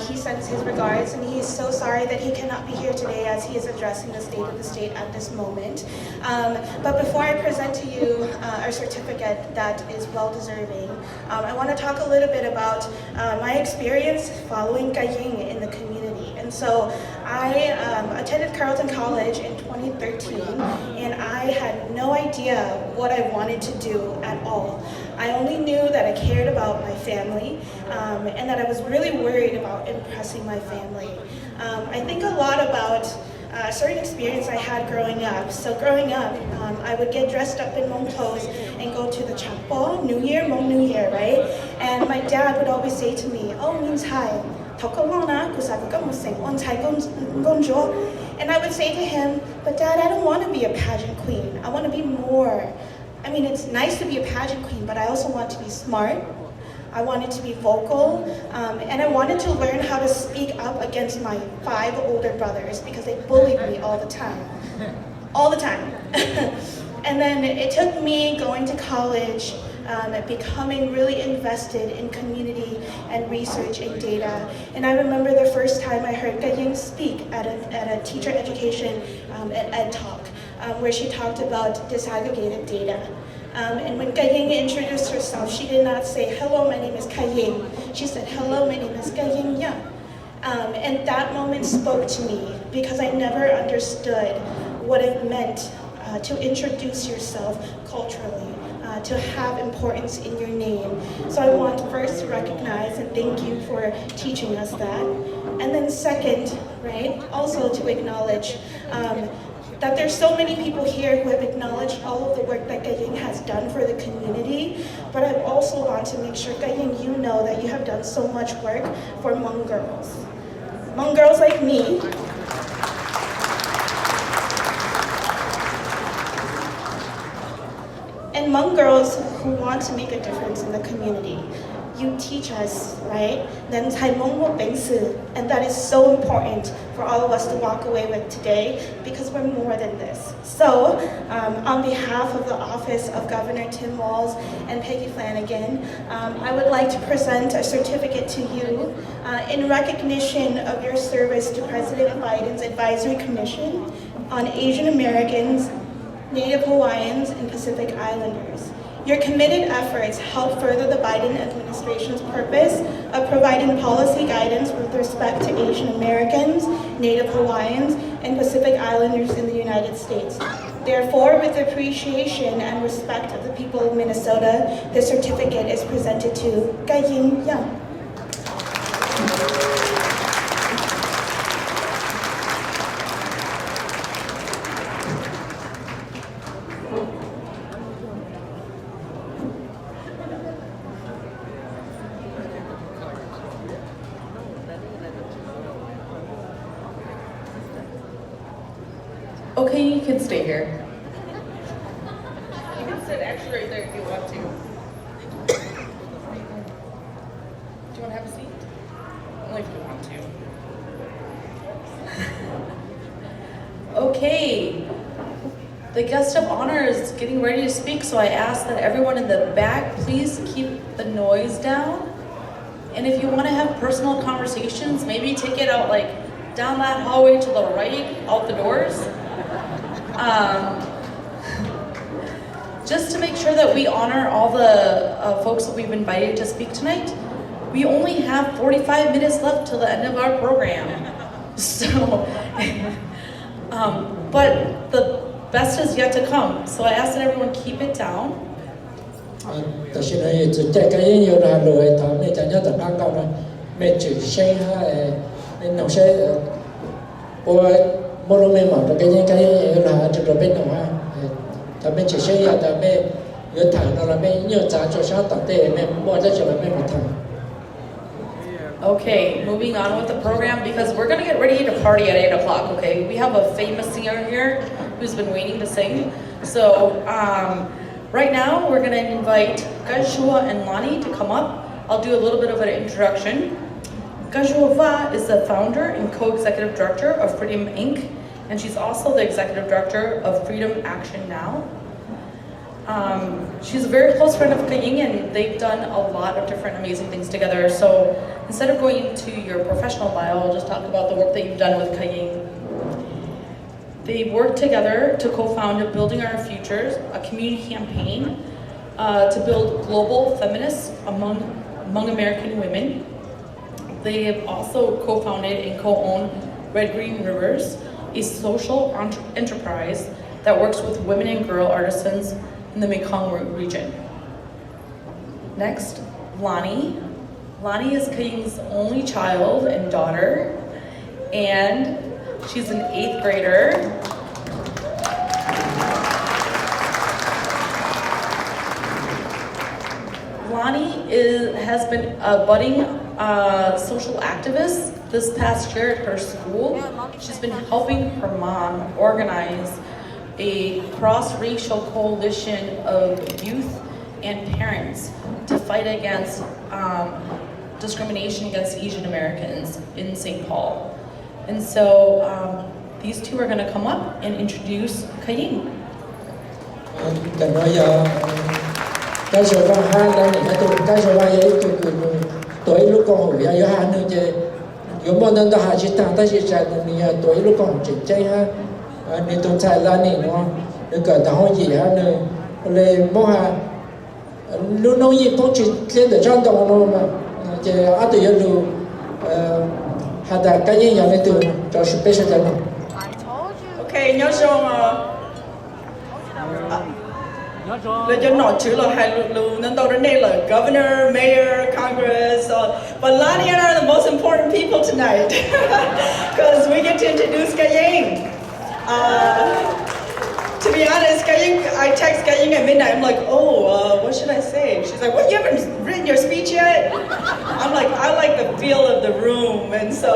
He sends his regards and he is so sorry that he cannot be here today as he is addressing the State of the State at this moment. But before I present to you our certificate that is well-deserving, I want to talk a little bit about my experience following Kayeng in the community. And so I attended Carleton College in 2013 and I had no idea what I wanted to do at all. I only knew that I cared about my family and that I was really worried about impressing my family. I think a lot about a certain experience I had growing up. So growing up, I would get dressed up in Hmong clothes and go to the Chapel, New Year, Hmong New Year, right? And my dad would always say to me, oh, means hi. And I would say to him, but Dad, I don't want to be a pageant queen. I want to be more. I mean, it's nice to be a pageant queen, but I also want to be smart. I wanted to be vocal, and I wanted to learn how to speak up against my 5 older brothers because they bullied me all the time. All the time. And then it took me going to college, becoming really invested in community and research and data. And I remember the first time I heard Kayeng speak at a teacher education ed talk, where she talked about disaggregated data. And when Kayeng introduced herself, she did not say, "Hello, my name is Kayeng." She said, "Hello, my name is Kayeng Yang." And that moment spoke to me because I never understood what it meant to introduce yourself culturally, to have importance in your name. So I want to first recognize and thank you for teaching us that. And then second, right, also to acknowledge that there's so many people here who have acknowledged all of the work that Kayeng has done for the community, but I also want to make sure, Kayeng, you know that you have done so much work for Hmong girls. Hmong girls like me. And Hmong girls who want to make a difference in the community. You teach us, right? Then and that is so important for all of us to walk away with today because we're more than this. So, on behalf of the Office of Governor Tim Walz and Peggy Flanagan, I would like to present a certificate to you in recognition of your service to President Biden's Advisory Commission on Asian Americans, Native Hawaiians, and Pacific Islanders. Your committed efforts help further the Biden administration's purpose of providing policy guidance with respect to Asian Americans, Native Hawaiians, and Pacific Islanders in the United States. Therefore, with appreciation and respect of the people of Minnesota, the certificate is presented to Kayeng Yang. Okay, you can stay here. You can sit actually right there if you want to. Do you want to have a seat? Only if you want to. Okay. The guest of honor is getting ready to speak, so I ask that everyone in the back please keep the noise down. And if you want to have personal conversations, maybe take it out like down that hallway to the right, out the doors. Just to make sure that we honor all the folks that we've invited to speak tonight, we only have 45 minutes left till the end of our program. So, but the best is yet to come. So I ask that everyone keep it down. Okay, moving on with the program because we're gonna get ready to party at 8 o'clock, okay? We have a famous singer here who's been waiting to sing. So right now we're gonna invite Gajua and Lani to come up. I'll do a little bit of an introduction. Gajua Va is the founder and co-executive director of Freedom Inc. And she's also the executive director of Freedom Action Now. She's a very close friend of Kayeng, and they've done a lot of different amazing things together. So instead of going into your professional bio, I'll just talk about the work that you've done with Kayeng. They've worked together to co-found Building Our Futures, a community campaign to build global feminists among American women. They have also co-founded and co-owned Red Green Rivers, a social enterprise that works with women and girl artisans in the Mekong region. Next, Lani. Lani is Kayeng's only child and daughter, and she's an 8th grader. Lani has been a budding social activist. This past year at her school, she's been helping her mom organize a cross-racial coalition of youth and parents to fight against discrimination against Asian Americans in St. Paul. And so these two are going to come up and introduce Kayeng. Cái số văn hai là những cái số văn ấy tuổi lúc còn hồi hay hai nữa chứ nếu mà nên ta hai chỉ thằng ta chỉ chạy nên tuổi lúc còn chỉ chơi ha nên tôi chạy là nên nó nên cả ta hỏi gì ha nênเลยมองหาlúc nông nghiệp cũng chỉ lên để chọn đồng thôi mà chứ ở từ giờ hạt đã cái gìอย่างในตัวcho special cho nó. Okay, nhớ rằng là cho nọ chữ là hai lưu nên đâu đến đây là governor, mayor, congress, but Lani and I are the most important people tonight because we get to introduce Kayeng. To be honest, I text Kayeng at midnight. I'm like, what should I say? She's like, what, you haven't written your speech yet? I'm like, I like the feel of the room, and so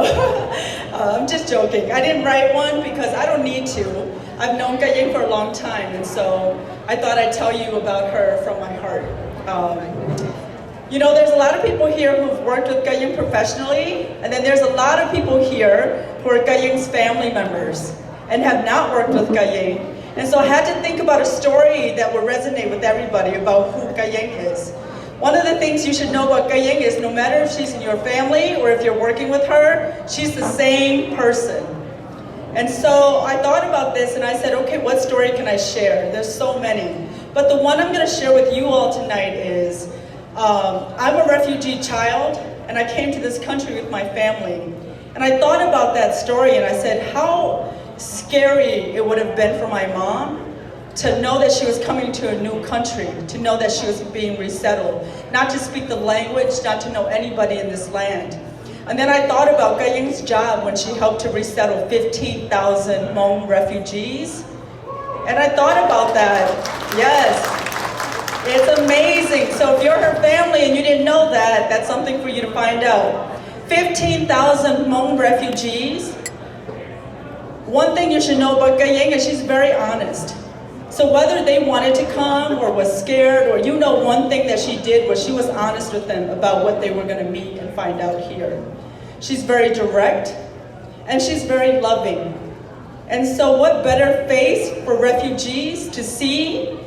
I'm just joking. I didn't write one because I don't need to. I've known Kayeng for a long time, and so I thought I'd tell you about her from my heart. You know, there's a lot of people here who've worked with Kayeng professionally, and then there's a lot of people here who are Kayeng's family members and have not worked with Kayeng. And so I had to think about a story that would resonate with everybody about who Kayeng is. One of the things you should know about Kayeng is no matter if she's in your family or if you're working with her, she's the same person. And so I thought about this and I said, okay, what story can I share? There's so many. But the one I'm going to share with you all tonight is, I'm a refugee child and I came to this country with my family. And I thought about that story and I said, how scary it would have been for my mom to know that she was coming to a new country, to know that she was being resettled, not to speak the language, not to know anybody in this land. And then I thought about Kayeng's job when she helped to resettle 15,000 Hmong refugees. And I thought about that. Yes, it's amazing. So if you're her family and you didn't know that, that's something for you to find out. 15,000 Hmong refugees. One thing you should know about Kayeng is she's very honest. So whether they wanted to come or was scared, or you know, one thing that she did was she was honest with them about what they were going to meet and find out here. She's very direct and she's very loving. And so what better face for refugees to see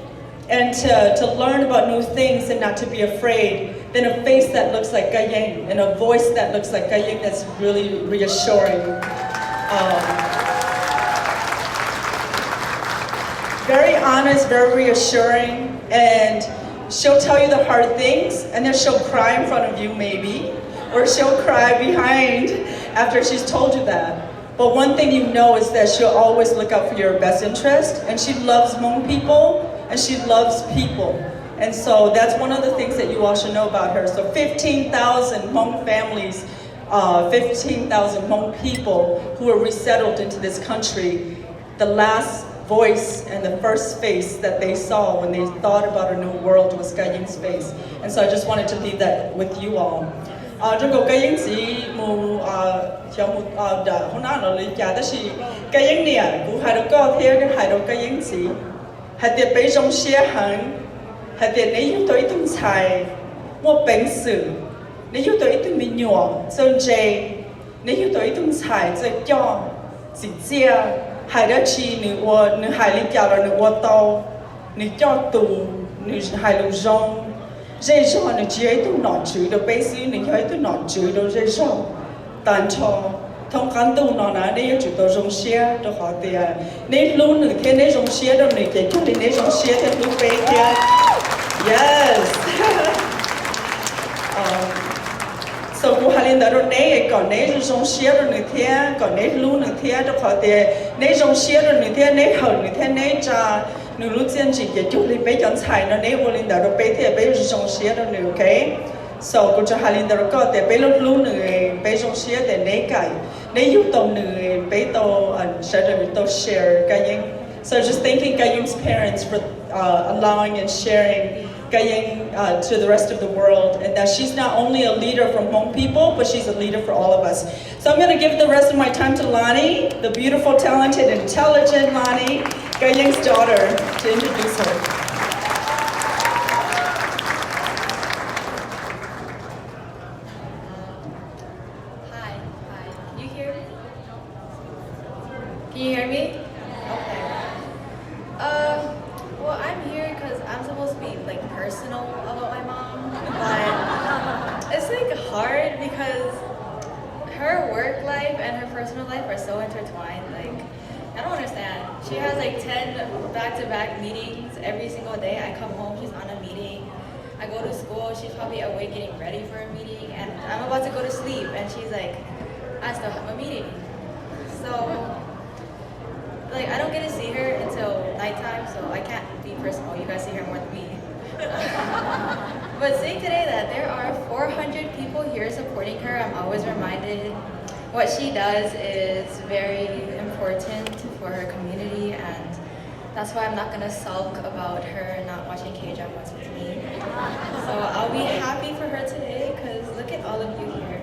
and to learn about new things and not to be afraid than a face that looks like Kayeng and a voice that looks like Kayeng that's really reassuring. Very honest, very reassuring, and she'll tell you the hard things, and then she'll cry in front of you maybe, or she'll cry behind after she's told you that. But one thing you know is that she'll always look out for your best interest, and she loves Hmong people, and she loves people. And so that's one of the things that you all should know about her. So 15,000 Hmong families, 15,000 Hmong people who are resettled into this country, the last voice and the first face that they saw when they thought about a new world was Kayeng's face. And so I just wanted to leave that with you all. Trong câu Kayeng chỉ mù cho một đã hôm nay nó lấy trả đó là Kayeng nè cũng hay được có theo cái hay được Kayeng chỉ hay tiệt bây trong xe hàng hay tiệt nếu như tôi tung xài mua bánh sử nếu như tôi tung bị nhỏ sơn dây nếu như tôi tung xài rồi cho chỉ chia hai đứa chi nữ hai lý giáo là nữ tàu nữ cho tù nữ hai lũ rong dây cho nữ chỉ ấy tụ nọ chữ được bấy xí nữ cho ấy tụ nọ chữ được dây cho tàn cho thông cán tụ nọ nè nếu chữ tàu rong xe được họ tiền nếu lũ nữ thế nếu rong xe đâu nữ chỉ cho nếu rong xe thì lũ bấy kia yes. So cô hai linh đã rồi nấy còn nấy rong xe rồi nửa thế còn nấy lú nửa thế đó khỏi tiền nấy rong xe rồi nửa thế nấy hở nửa thế nấy trà nửa lú chân chỉ để chụp lên bấy chọn xài nó nấy cô linh đã rồi bấy thế bấy rong xe rồi nửa okay. So cô cho hai linh đã rồi có tiền bấy lú nửa bấy rong xe để nấy cái nấy giúp tàu nửa bấy tàu sẽ được tàu share Kayeng. So just thanking Kayeng's parents for allowing and sharing Kayeng to the rest of the world, and that she's not only a leader from Hmong people, but she's a leader for all of us. So I'm going to give the rest of my time to Lani, the beautiful, talented, intelligent Lani, Kayeng's daughter, to introduce her. Can you hear me? Okay. Well, I'm here because I'm supposed to be like personal about my mom, but it's like hard because her work life and her personal life are so intertwined. Like, I don't understand. She has like 10 back-to-back meetings every single day. I come home, she's on a meeting. I go to school, she's probably awake getting ready for a meeting, and I'm about to go to sleep, and she's like, I still have a meeting. So, like, I don't get to see her until nighttime, so I can't be personal. You guys see her more than me. But seeing today that there are 400 people here supporting her, I'm always reminded what she does is very important for her community, and that's why I'm not gonna sulk about her not watching K-dramas with me. So I'll be happy for her today, because look at all of you here.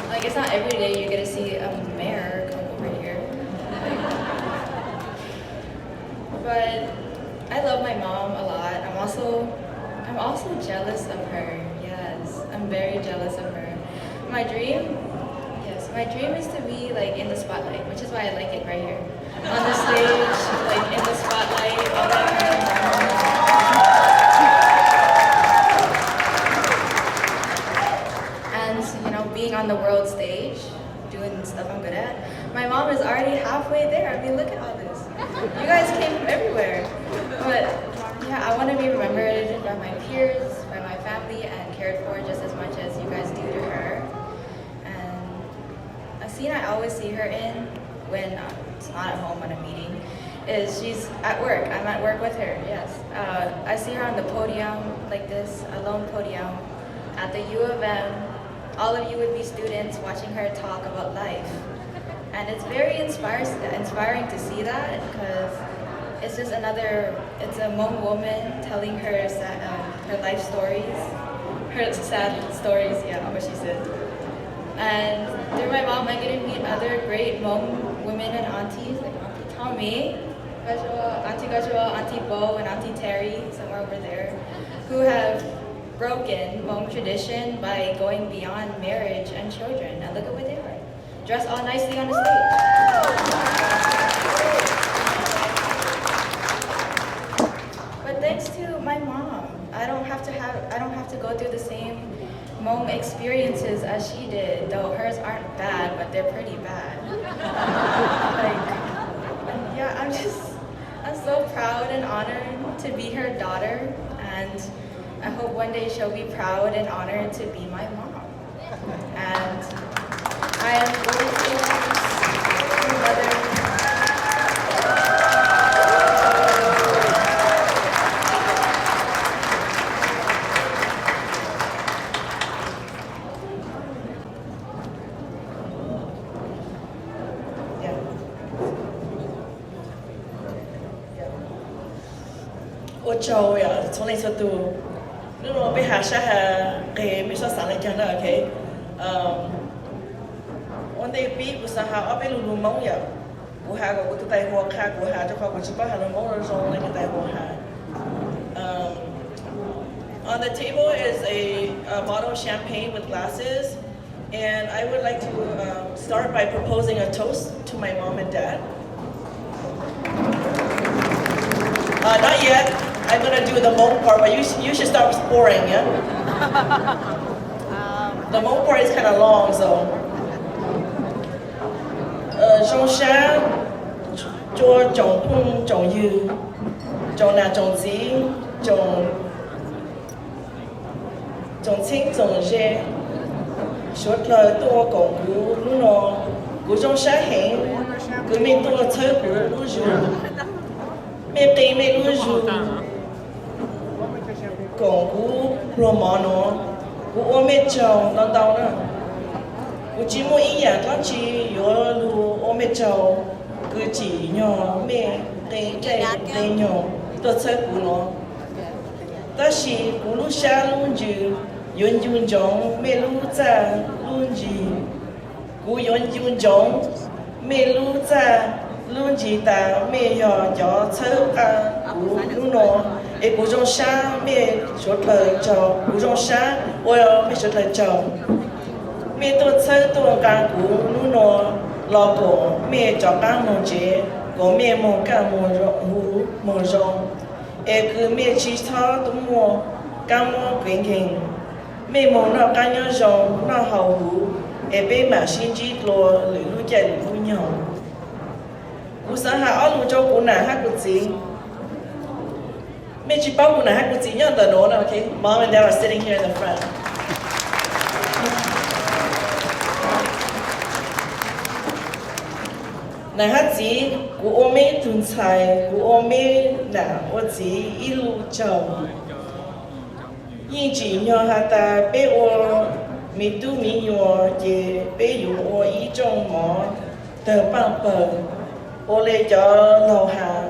Like, it's not every day you get to see a mayor come over here. But I love my mom a lot. I'm also jealous of her. Yes, I'm very jealous of her. My dream is to be like in the spotlight, which is why I like it right here. On the stage, like in the spotlight, all that kind of and you know, being on the world stage, doing stuff I'm good at. My mom is already halfway there. I mean, look at all this. You guys came from everywhere. But yeah, I want to be remembered by my peers, by my family, and cared for just as much as you guys do to her. And a scene I always see her in when it's not at home on a meeting is she's at work. I'm at work with her, yes. I see her on the podium like this, a lone podium at the U of M. All of you would be students watching her talk about life. And it's very inspiring to see that, because it's just it's a Hmong woman telling her her life stories, her sad stories, yeah, what she said. And through my mom, I get to meet other great Hmong women and aunties, like Auntie Tommy, Auntie Gajwa, Auntie Bo, and Auntie Terry, somewhere over there, who have broken Hmong tradition by going beyond marriage and children. And look at what they are. Dressed all nicely on the stage. But thanks to my mom, I don't have to go through the same Hmong experiences as she did, though hers aren't bad, but they're pretty bad. Yeah, I'm so proud and honored to be her daughter, and I hope one day she'll be proud and honored to be my mom. And I am going to her mother. Châu ya,从那时候都，如果被下下给没说上来讲的 ，OK，我那边不是哈，我被路蒙呀，我还个我都带货卡，我还就靠我去把他们蒙人中那个带货哈。On the table is a bottle of champagne with glasses, and I would like to start by proposing a toast to my mom and dad. Not yet. I'm gonna do the Hmong part, but you should start pouring, yeah? The Hmong part is kind of long, so. Trong sáng, cho trồng phun, trồng dư, trồng nà trồng dí, trồng青, trồng dê. Suốt lời tôi còn cú lúc nó, cú trong sáng hẹn, cứ mình tôi thơ cú lúc dù. Mẹ tì mẹ lúc dù. Còn cú lô mò nó, cú ôm mẹ chồng nó đau nữa. Cú chỉ mỗi ý nhà con chỉ yếu lù ôm mẹ chồng, cứ chỉ nhỏ mẹ tê nhỏ, tôi thơ cú nó. Ta chỉ cú lúc xa luôn dù, yun yun giống mẹ lúc ra luôn gì. Cú yun yun giống mẹ lúc ra luôn gì ta mẹ nhỏ nhỏ thơ à. cú nu nó e cú trong sa mẹ số lời cho cú trong sa ôi mẹ số lời cho mẹ tôi chơi tôi càng cú nu nó lo cổ mẹ cho càng mong chế cổ mẹ mong càng mong rong e cứ mẹ chỉ thao tôi mua càng mong quyến kinh mẹ mong nó càng nhớ rong nó hậu hú e bé mà xin chỉ lo lưỡi lưỡi chạy lưỡi nhau cú sáng hạ ở lũ châu cú nà hát cú gì mẹ chỉ bảo cú nà hát cú gì nhá tờ nổ nào okay mom and dad are sitting here in the front nà hát gì cú ôm mẹ tuần sai cú ôm mẹ nà ô gì一路走一直nhau hạ ta bé ô mi tu mi nhỏ về bé yêu ô ý trong mỏ tờ bằng bờ ô lê cho lầu hà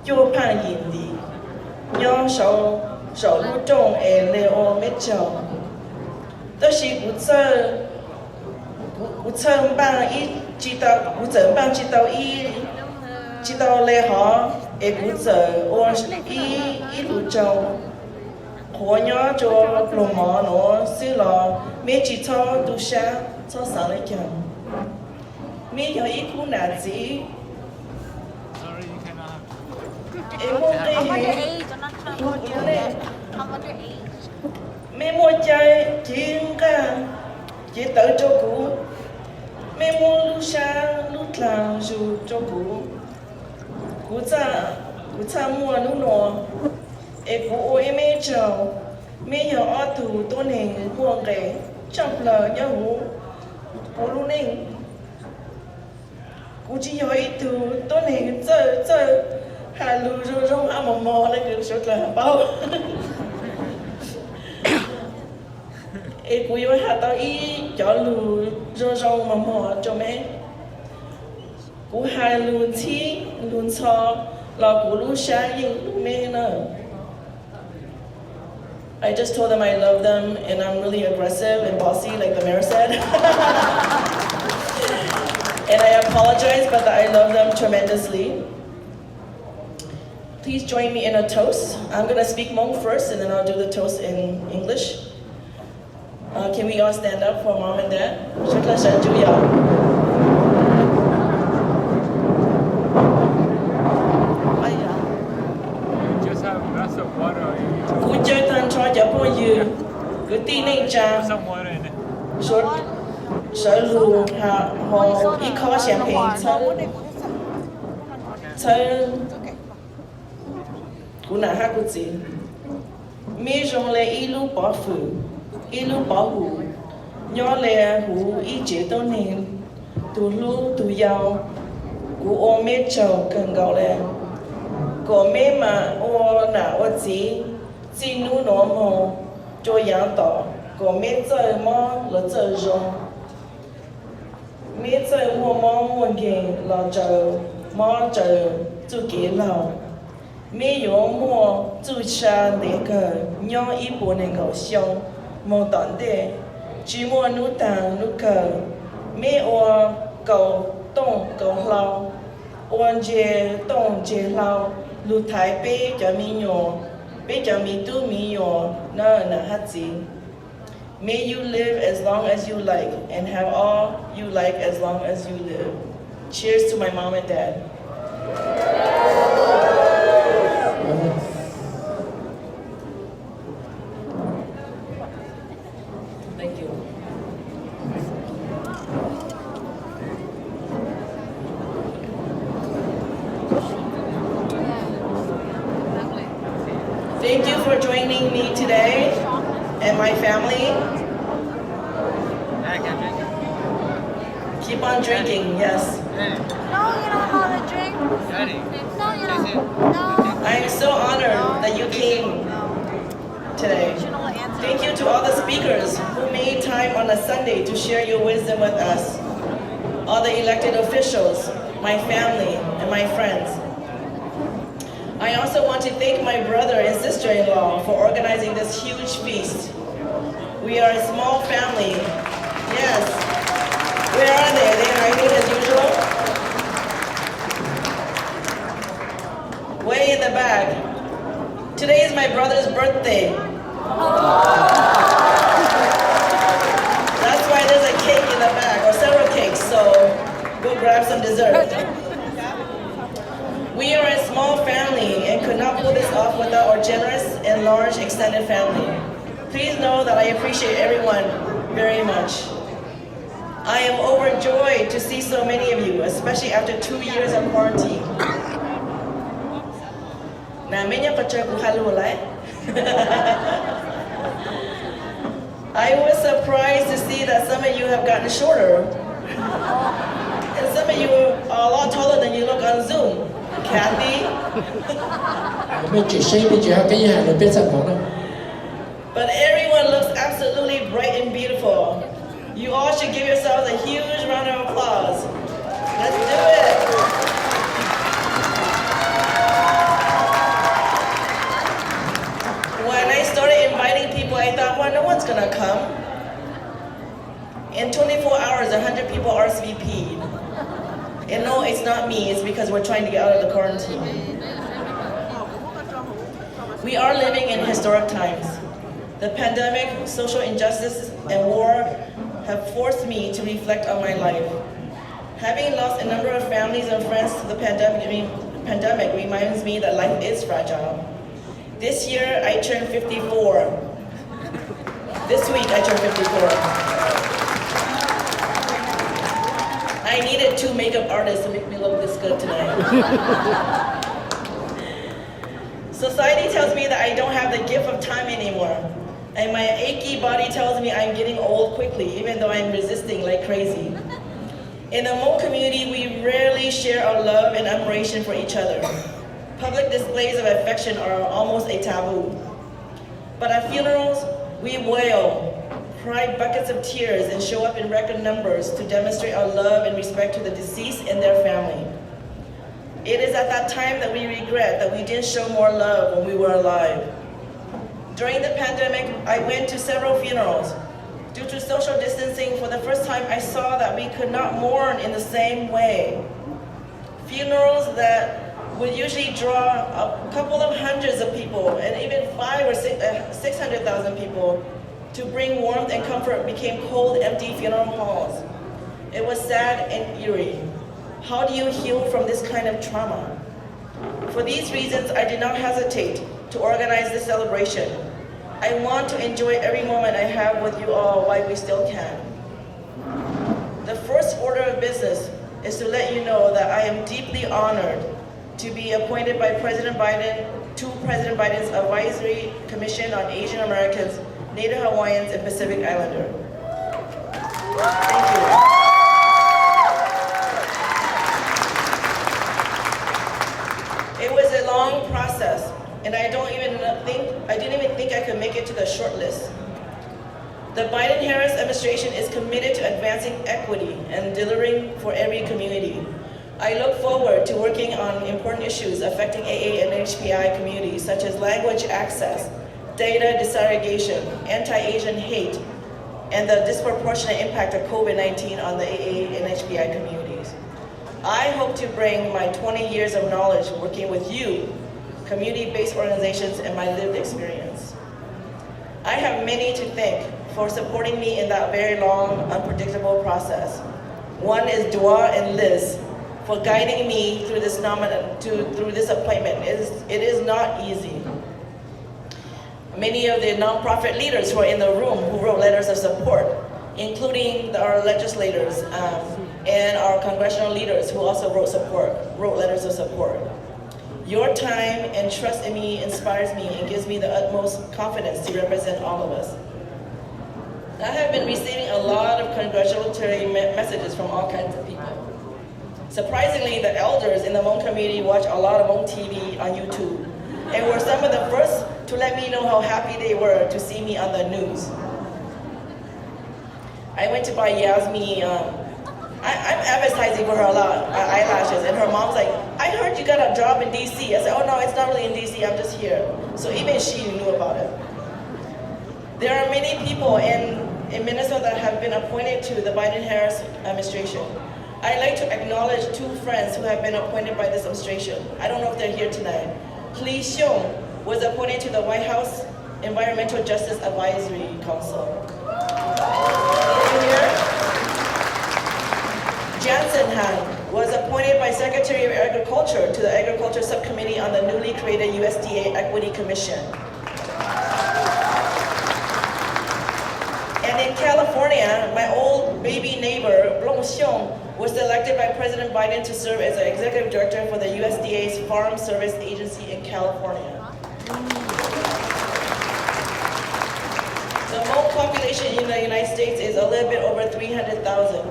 chua phan yin đi nhớ sầu lũ trong e lê ô mét chồng đó là cú chơi bằng ít chỉ tao cú chơi bằng chỉ tao ít chỉ tao lê họ e cú chơi ô ít lũ chồng khó nhớ cho lồng mỏ nó xí lò mẹ chỉ cho tu sa cho sáng lấy chồng mẹ giờ ít cú nà gì em mua đây mẹ mua chai chiên ca chỉ tự cho cụ mẹ mua lu sa lu làm dù cho cụ cụ cha mua lu nọ em cụ ôi mẹ chào mẹ giờ ở tù tôi này buông cái trong lờ nhớ hú cụ lu ninh cụ chỉ giờ ít tù tôi này chơi hà lù rô rong à mò lấy được số là bao em quý hà tao ý cho lù rô rong mò cho mẹ cú hà lù chi lù cho là cú lù sa yên lù mẹ nè I just told them I love them and I'm really aggressive and bossy like the mayor said and I apologize but I love them tremendously. Please join me in a toast. I'm going to speak Hmong first, and then I'll do the toast in English. Can we all stand up for mom and dad? Shukla Shanjuya. Just have a glass of water. Cú chơi thân cho cháu bố dư. Cứ tí nên cha. Some water in it. Sở lù hạ hồ ý khó champagne. Chơi cú nà hát cú gì mi rong lê y lu bỏ phụ y lu bỏ hủ nhỏ lê hủ y chế tao nền tu lu tu giàu cú ô mê trầu cần gạo lê cổ mê mà ô nà ô gì gì nu nó mồ cho yang tỏ cổ mê chơi mò là chơi rong mê chơi mua mò mua kề là chờ mò chờ chú kế lầu mẹ有mua注册那个鸟一部那个箱，没当的，只mua努当努个，mẹ我狗东狗老，我接东接老，路台北叫米鸟，北叫米都米鸟，那哈子。May you live as long as you like and have all you like as long as you live. Cheers to my mom and dad. Thank you. Thank you for joining me today and my family. Keep on drinking, yes. No, you don't know how to drink. No, you don't. No. I am so honored that you came today. Thank you to all the speakers who made time on a Sunday to share your wisdom with us. All the elected officials, my family, and my friends. I also want to thank my brother and sister-in-law for organizing this huge feast. We are a small family. Yes. Where are they? Are they hiding as usual? Way in the back. Today is my brother's birthday. That's why there's a cake in the back, or several cakes, so go grab some dessert. We are a small family and could not pull this off without our generous and large extended family. Please know that I appreciate everyone very much. I am overjoyed to see so many of you, especially after 2 years of quarantine. I was surprised to see that some of you have gotten shorter. And some of you are a lot taller than you look on Zoom. Kathy. But everyone looks absolutely bright and beautiful. You all should give yourselves a huge round of applause. Let's do it. When I started inviting people, I thought, well, no one's gonna come. In 24 hours, 100 people RSVP'd. And no, it's not me, it's because we're trying to get out of the quarantine. We are living in historic times. The pandemic, social injustice, and war have forced me to reflect on my life. Having lost a number of families and friends to the pandemic reminds me that life is fragile. This year, I turned 54. This week, I turned 54. I needed 2 makeup artists to make me look this good tonight. Society tells me that I don't have the gift of time anymore. And my achy body tells me I'm getting old quickly, even though I'm resisting like crazy. In the Hmong community, we rarely share our love and admiration for each other. Public displays of affection are almost a taboo. But at funerals, we wail, cry buckets of tears, and show up in record numbers to demonstrate our love and respect to the deceased and their family. It is at that time that we regret that we didn't show more love when we were alive. During the pandemic, I went to several funerals. Due to social distancing, for the first time, I saw that we could not mourn in the same way. Funerals that would usually draw a couple of hundreds of people, and even 500,000 or 600,000 people, to bring warmth and comfort became cold, empty funeral halls. It was sad and eerie. How do you heal from this kind of trauma? For these reasons, I did not hesitate to organize this celebration. I want to enjoy every moment I have with you all while we still can. The first order of business is to let you know that I am deeply honored to be appointed by President Biden to President Biden's Advisory Commission on Asian Americans, Native Hawaiians, and Pacific Islander. Thank you. It was a long process, and I didn't even think I could make it to the short list. The Biden-Harris administration is committed to advancing equity and delivering for every community. I look forward to working on important issues affecting AA and HPI communities, such as language access, data disaggregation, anti-Asian hate, and the disproportionate impact of COVID-19 on the AA and HPI communities. I hope to bring my 20 years of knowledge working with you, community-based organizations, and my lived experience. I have many to thank for supporting me in that very long, unpredictable process. One is Dua and Liz for guiding me through this appointment. It is not easy. Many of the nonprofit leaders who are in the room who wrote letters of support, including our legislators and our congressional leaders who also wrote letters of support. Your time and trust in me inspires me and gives me the utmost confidence to represent all of us. I have been receiving a lot of congratulatory messages from all kinds of people. Surprisingly, the elders in the Hmong community watch a lot of Hmong TV on YouTube and were some of the first to let me know how happy they were to see me on the news. I went to buy Yasmin, I'm advertising for her a lot, eyelashes, and her mom's like, I heard you got a job in DC. I said, oh no, it's not really in DC, I'm just here. So even she knew about it. There are many people in Minnesota that have been appointed to the Biden-Harris administration. I'd like to acknowledge 2 friends who have been appointed by this administration. I don't know if they're here tonight. Lee Xiong, was appointed to the White House Environmental Justice Advisory Council. Jansen Han was appointed by Secretary of Agriculture to the Agriculture Subcommittee on the newly created USDA Equity Commission. And in California, my old baby neighbor, Blong Xiong, was elected by President Biden to serve as the Executive Director for the USDA's Farm Service Agency in California. The Hmong population in the United States is a little bit over 300,000,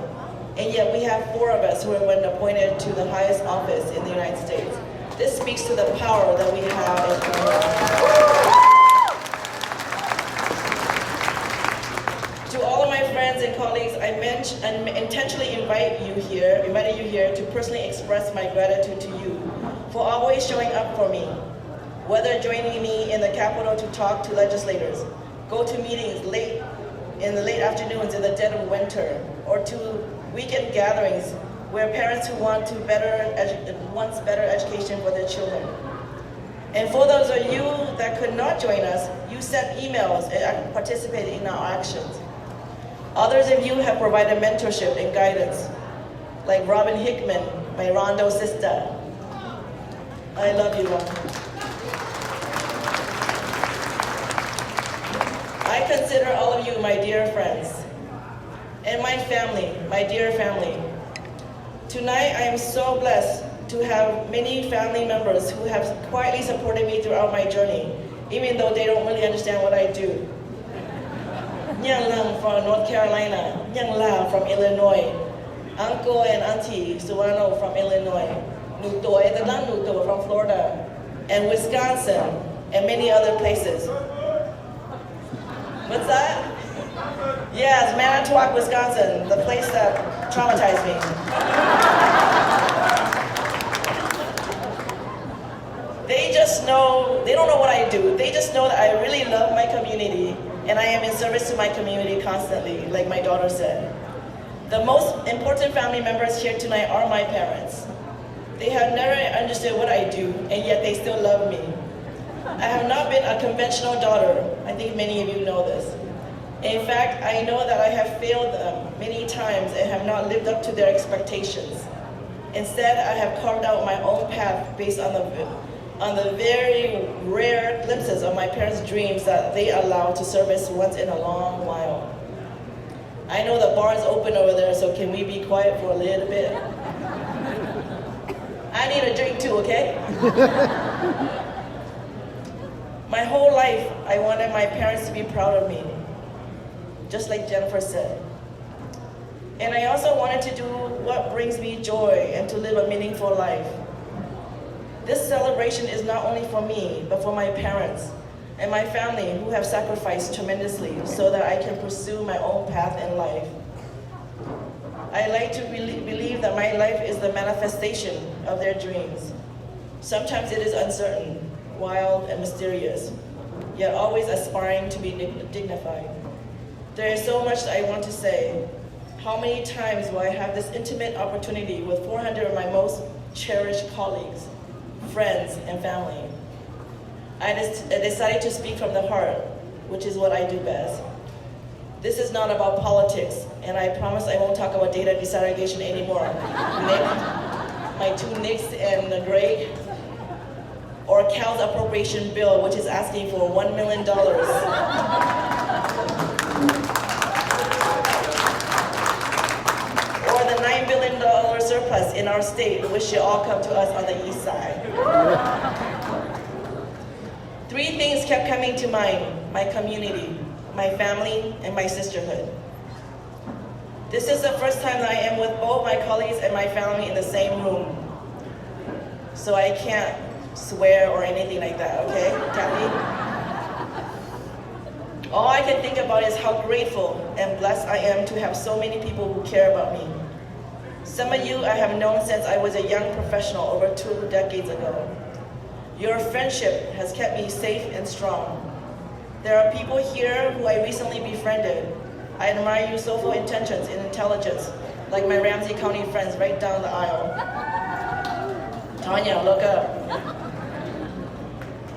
and yet we have 4 of us who have been appointed to the highest office in the United States. This speaks to the power that we have in Canada. To all of my friends and colleagues, I intentionally invited you here to personally express my gratitude to you for always showing up for me, whether joining me in the Capitol to talk to legislators, go to meetings in the late afternoons in the dead of winter, or to weekend gatherings where parents who want better education for their children. And for those of you that could not join us, you sent emails and participated in our actions. Others of you have provided mentorship and guidance, like Robin Hickman, my Rondo sister. I love you, Robin. I consider all of you my dear friends, and my family, my dear family. Tonight, I am so blessed to have many family members who have quietly supported me throughout my journey, even though they don't really understand what I do. Nyang Lang from North Carolina, Nyang La from Illinois, Uncle and Auntie Suwano from Illinois, Nuto from Florida, and Wisconsin, and many other places. What's that? Yes, Manitowoc, Wisconsin, the place that traumatized me. They just know, they don't know what I do. They just know that I really love my community and I am in service to my community constantly, like my daughter said. The most important family members here tonight are my parents. They have never understood what I do, and yet they still love me. I have not been a conventional daughter. I think many of you know this. In fact, I know that I have failed them many times and have not lived up to their expectations. Instead, I have carved out my own path based on the very rare glimpses of my parents' dreams that they allow to service once in a long while. I know the bar's open over there, so can we be quiet for a little bit? I need a drink too, okay? My whole life, I wanted my parents to be proud of me, just like Jennifer said. And I also wanted to do what brings me joy and to live a meaningful life. This celebration is not only for me, but for my parents and my family who have sacrificed tremendously so that I can pursue my own path in life. I like to believe that my life is the manifestation of their dreams. Sometimes it is uncertain, wild, and mysterious, yet always aspiring to be dignified. There is so much that I want to say. How many times will I have this intimate opportunity with 400 of my most cherished colleagues, friends, and family? I decided to speak from the heart, which is what I do best. This is not about politics, and I promise I won't talk about data desegregation anymore. Nick, my two Nicks and Greg, or Cal's appropriation bill, which is asking for $1 million. Or the $9 billion surplus in our state, which should all come to us on the east side. 3 things kept coming to mind: my community, my family, and my sisterhood. This is the first time that I am with both my colleagues and my family in the same room. So I can't swear or anything like that, okay, Kathy? All I can think about is how grateful and blessed I am to have so many people who care about me. Some of you I have known since I was a young professional over 2 decades ago. Your friendship has kept me safe and strong. There are people here who I recently befriended. I admire your soulful intentions and intelligence, like my Ramsey County friends right down the aisle. Tanya, look up.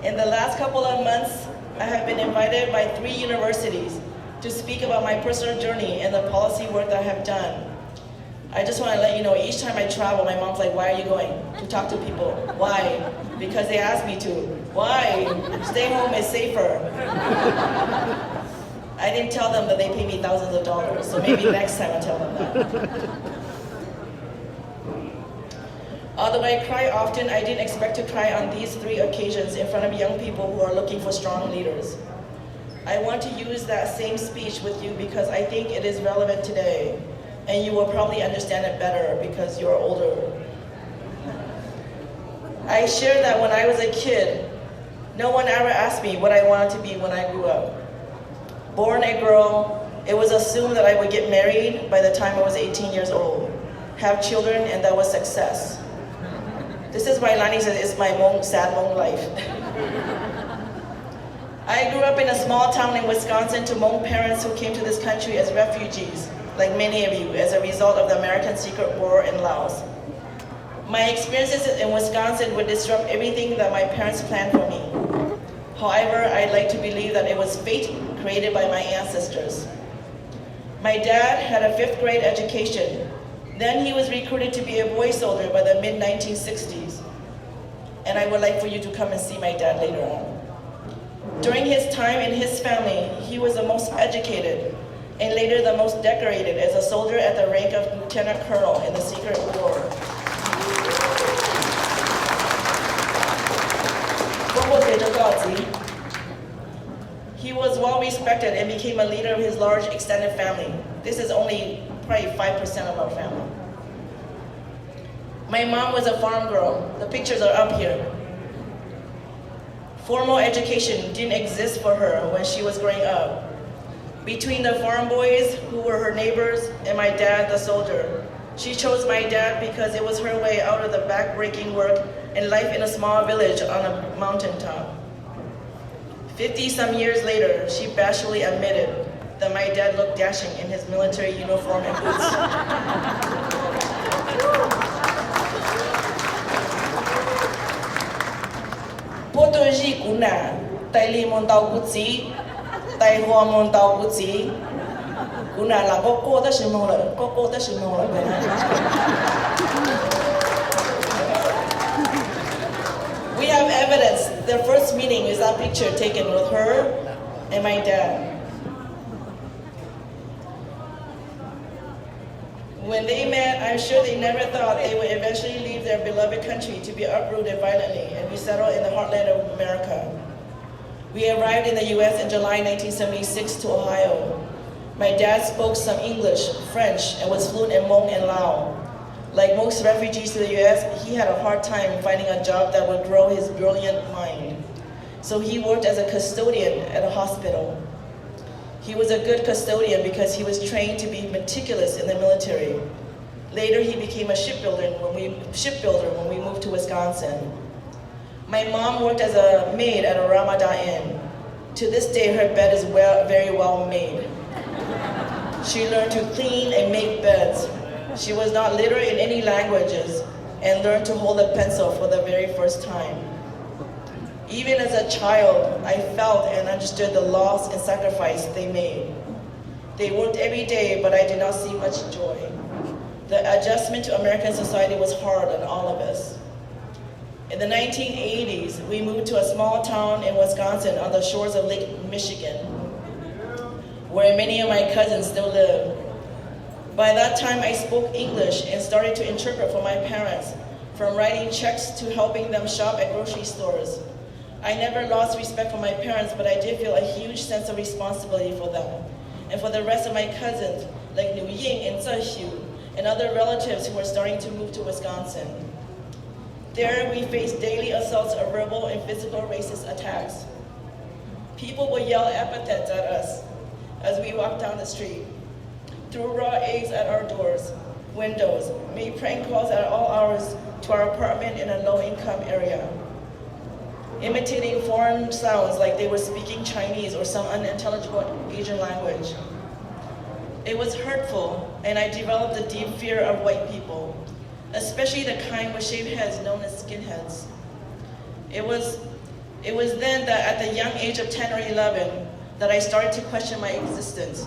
In the last couple of months, I have been invited by 3 universities to speak about my personal journey and the policy work that I have done. I just want to let you know, each time I travel, my mom's like, why are you going? To talk to people. Why? Because they asked me to. Why? Stay home is safer. I didn't tell them that they pay me thousands of dollars, so maybe next time I'll tell them that. Although I cry often, I didn't expect to cry on these 3 occasions in front of young people who are looking for strong leaders. I want to use that same speech with you because I think it is relevant today, and you will probably understand it better because you're older. I shared that when I was a kid, no one ever asked me what I wanted to be when I grew up. Born a girl, it was assumed that I would get married by the time I was 18 years old, have children, and that was success. This is why Lani says it's my sad Hmong life. I grew up in a small town in Wisconsin to Hmong parents who came to this country as refugees, like many of you, as a result of the American Secret War in Laos. My experiences in Wisconsin would disrupt everything that my parents planned for me. However, I'd like to believe that it was fate created by my ancestors. My dad had a 5th grade education. Then he was recruited to be a boy soldier by the mid-1960s. And I would like for you to come and see my dad later on. During his time in his family, he was the most educated and later the most decorated as a soldier at the rank of lieutenant colonel in the Secret War. He was well respected and became a leader of his large extended family. This is only probably 5% of our family. My mom was a farm girl. The pictures are up here. Formal education didn't exist for her when she was growing up. Between the farm boys, who were her neighbors, and my dad, the soldier, she chose my dad because it was her way out of the back-breaking work and life in a small village on a mountaintop. 50-some years later, she bashfully admitted that my dad looked dashing in his military uniform and boots. Potoji kuna, taili montau kutsi, tai hoa montau kutsi, kuna la koko da shimola, koko da shimola. We have evidence. Their first meeting is that picture taken with her and my dad. When they met, I'm sure they never thought they would eventually leave their beloved country to be uprooted violently and resettled in the heartland of America. We arrived in the US in July 1976 to Ohio. My dad spoke some English, French, and was fluent in Hmong and Lao. Like most refugees to the US, he had a hard time finding a job that would grow his brilliant mind. So he worked as a custodian at a hospital. He was a good custodian because he was trained to be meticulous in the military. Later, he became a shipbuilder when we moved to Wisconsin. My mom worked as a maid at a Ramada Inn. To this day, her bed is very well made. She learned to clean and make beds. She was not literate in any languages and learned to hold a pencil for the very first time. Even as a child, I felt and understood the loss and sacrifice they made. They worked every day, but I did not see much joy. The adjustment to American society was hard on all of us. In the 1980s, we moved to a small town in Wisconsin on the shores of Lake Michigan, where many of my cousins still live. By that time, I spoke English and started to interpret for my parents, from writing checks to helping them shop at grocery stores. I never lost respect for my parents, but I did feel a huge sense of responsibility for them, and for the rest of my cousins, like Liu Ying and Zhe and other relatives who were starting to move to Wisconsin. There, we faced daily assaults of verbal and physical racist attacks. People would yell epithets at us as we walked down the street, threw raw eggs at our doors, windows, made prank calls at all hours to our apartment in a low-income area, imitating foreign sounds like they were speaking Chinese or some unintelligible Asian language. It was hurtful, and I developed a deep fear of white people, especially the kind with shaved heads known as skinheads. It It was then that at the young age of 10 or 11 that I started to question my existence.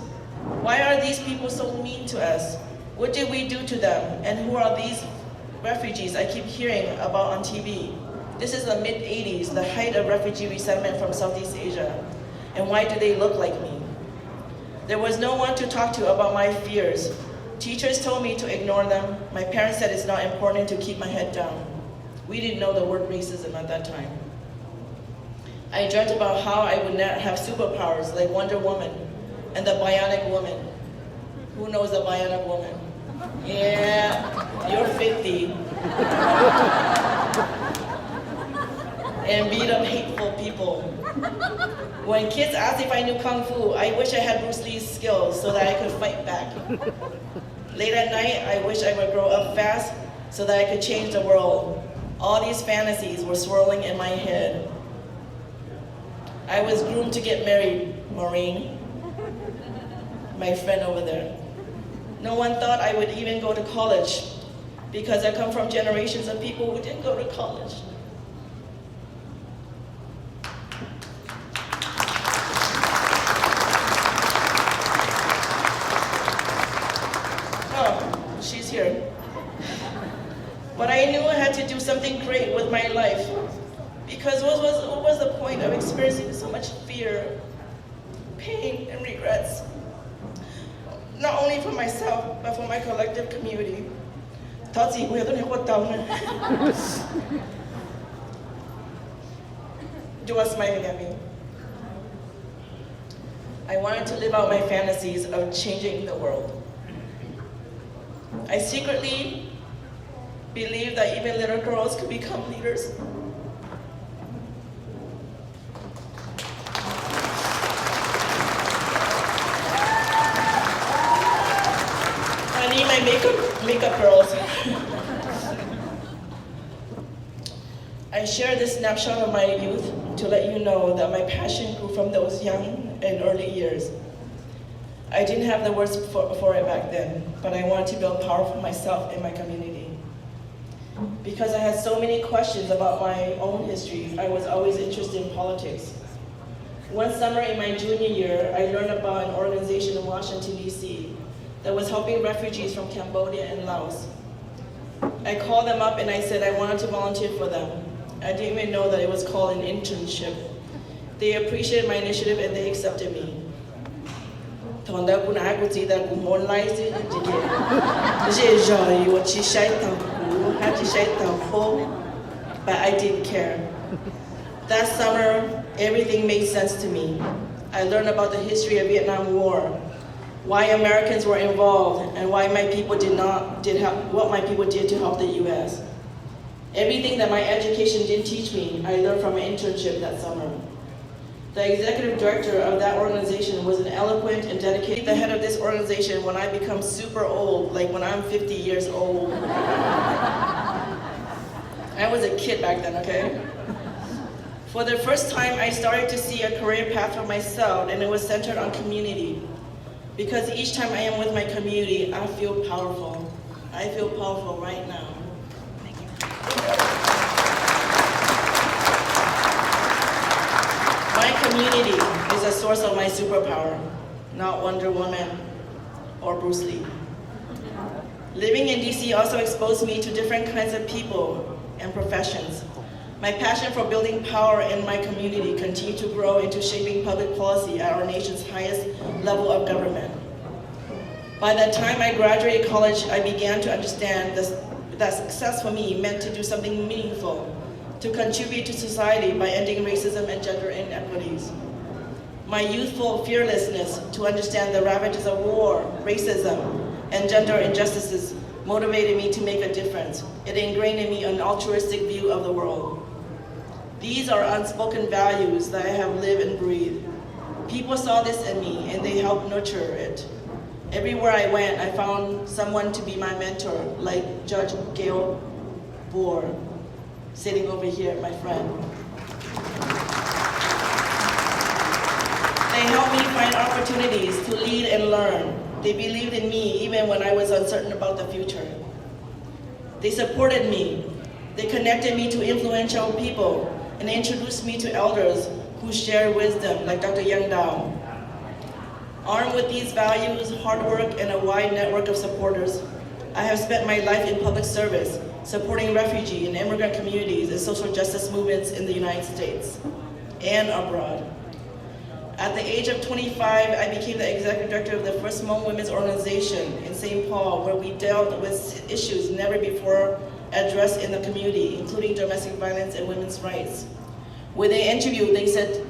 Why are these people so mean to us? What did we do to them? And who are these refugees I keep hearing about on TV? This is the mid-80s, the height of refugee resettlement from Southeast Asia. And why do they look like me? There was no one to talk to about my fears. Teachers told me to ignore them. My parents said it's not important to keep my head down. We didn't know the word racism at that time. I dreamt about how I would not have superpowers like Wonder Woman and the Bionic Woman. Who knows the Bionic Woman? Yeah, you're 50. And beat up hateful people. When kids asked if I knew Kung Fu, I wish I had Bruce Lee's skills so that I could fight back. Late at night, I wish I would grow up fast so that I could change the world. All these fantasies were swirling in my head. I was groomed to get married, Maureen, my friend over there. No one thought I would even go to college because I come from generations of people who didn't go to college. Oh, she's here. But I knew I had to do something great with my life. Because what was the point of experiencing so much fear, pain, and regrets? Not only for myself, but for my collective community. You are smiling at me. I wanted to live out my fantasies of changing the world. I secretly believed that even little girls could become leaders. I need my makeup girls. I share this snapshot of my youth to let you know that my passion grew from those young and early years. I didn't have the words for it back then, but I wanted to build power for myself and my community. Because I had so many questions about my own history, I was always interested in politics. One summer in my junior year, I learned about an organization in Washington, D.C. that was helping refugees from Cambodia and Laos. I called them up and I said I wanted to volunteer for them. I didn't even know that it was called an internship. They appreciated my initiative and they accepted me. But I didn't care. That summer, everything made sense to me. I learned about the history of Vietnam War, why Americans were involved, and why my people what my people did to help the U.S. Everything that my education didn't teach me, I learned from an internship that summer. The executive director of that organization was an eloquent and dedicated. The head of this organization when I become super old, like when I'm 50 years old. I was a kid back then, okay? For the first time, I started to see a career path for myself, and it was centered on community. Because each time I am with my community, I feel powerful. I feel powerful right now. Thank you. My community is a source of my superpower, not Wonder Woman or Bruce Lee. Living in DC also exposed me to different kinds of people and professions. My passion for building power in my community continued to grow into shaping public policy at our nation's highest level of government. By the time I graduated college, I began to understand that success for me meant to do something meaningful, to contribute to society by ending racism and gender inequities. My youthful fearlessness to understand the ravages of war, racism, and gender injustices motivated me to make a difference. It ingrained in me an altruistic view of the world. These are unspoken values that I have lived and breathed. People saw this in me and they helped nurture it. Everywhere I went, I found someone to be my mentor, like Judge Gail Boer, sitting over here, my friend. They helped me find opportunities to lead and learn. They believed in me even when I was uncertain about the future. They supported me. They connected me to influential people and introduced me to elders who share wisdom, like Dr. Yang. Armed with these values, hard work, and a wide network of supporters, I have spent my life in public service, supporting refugee and immigrant communities and social justice movements in the United States and abroad. At the age of 25, I became the executive director of the first Hmong women's organization in St. Paul, where we dealt with issues never before addressed in the community, including domestic violence and women's rights. When they interviewed me, they said,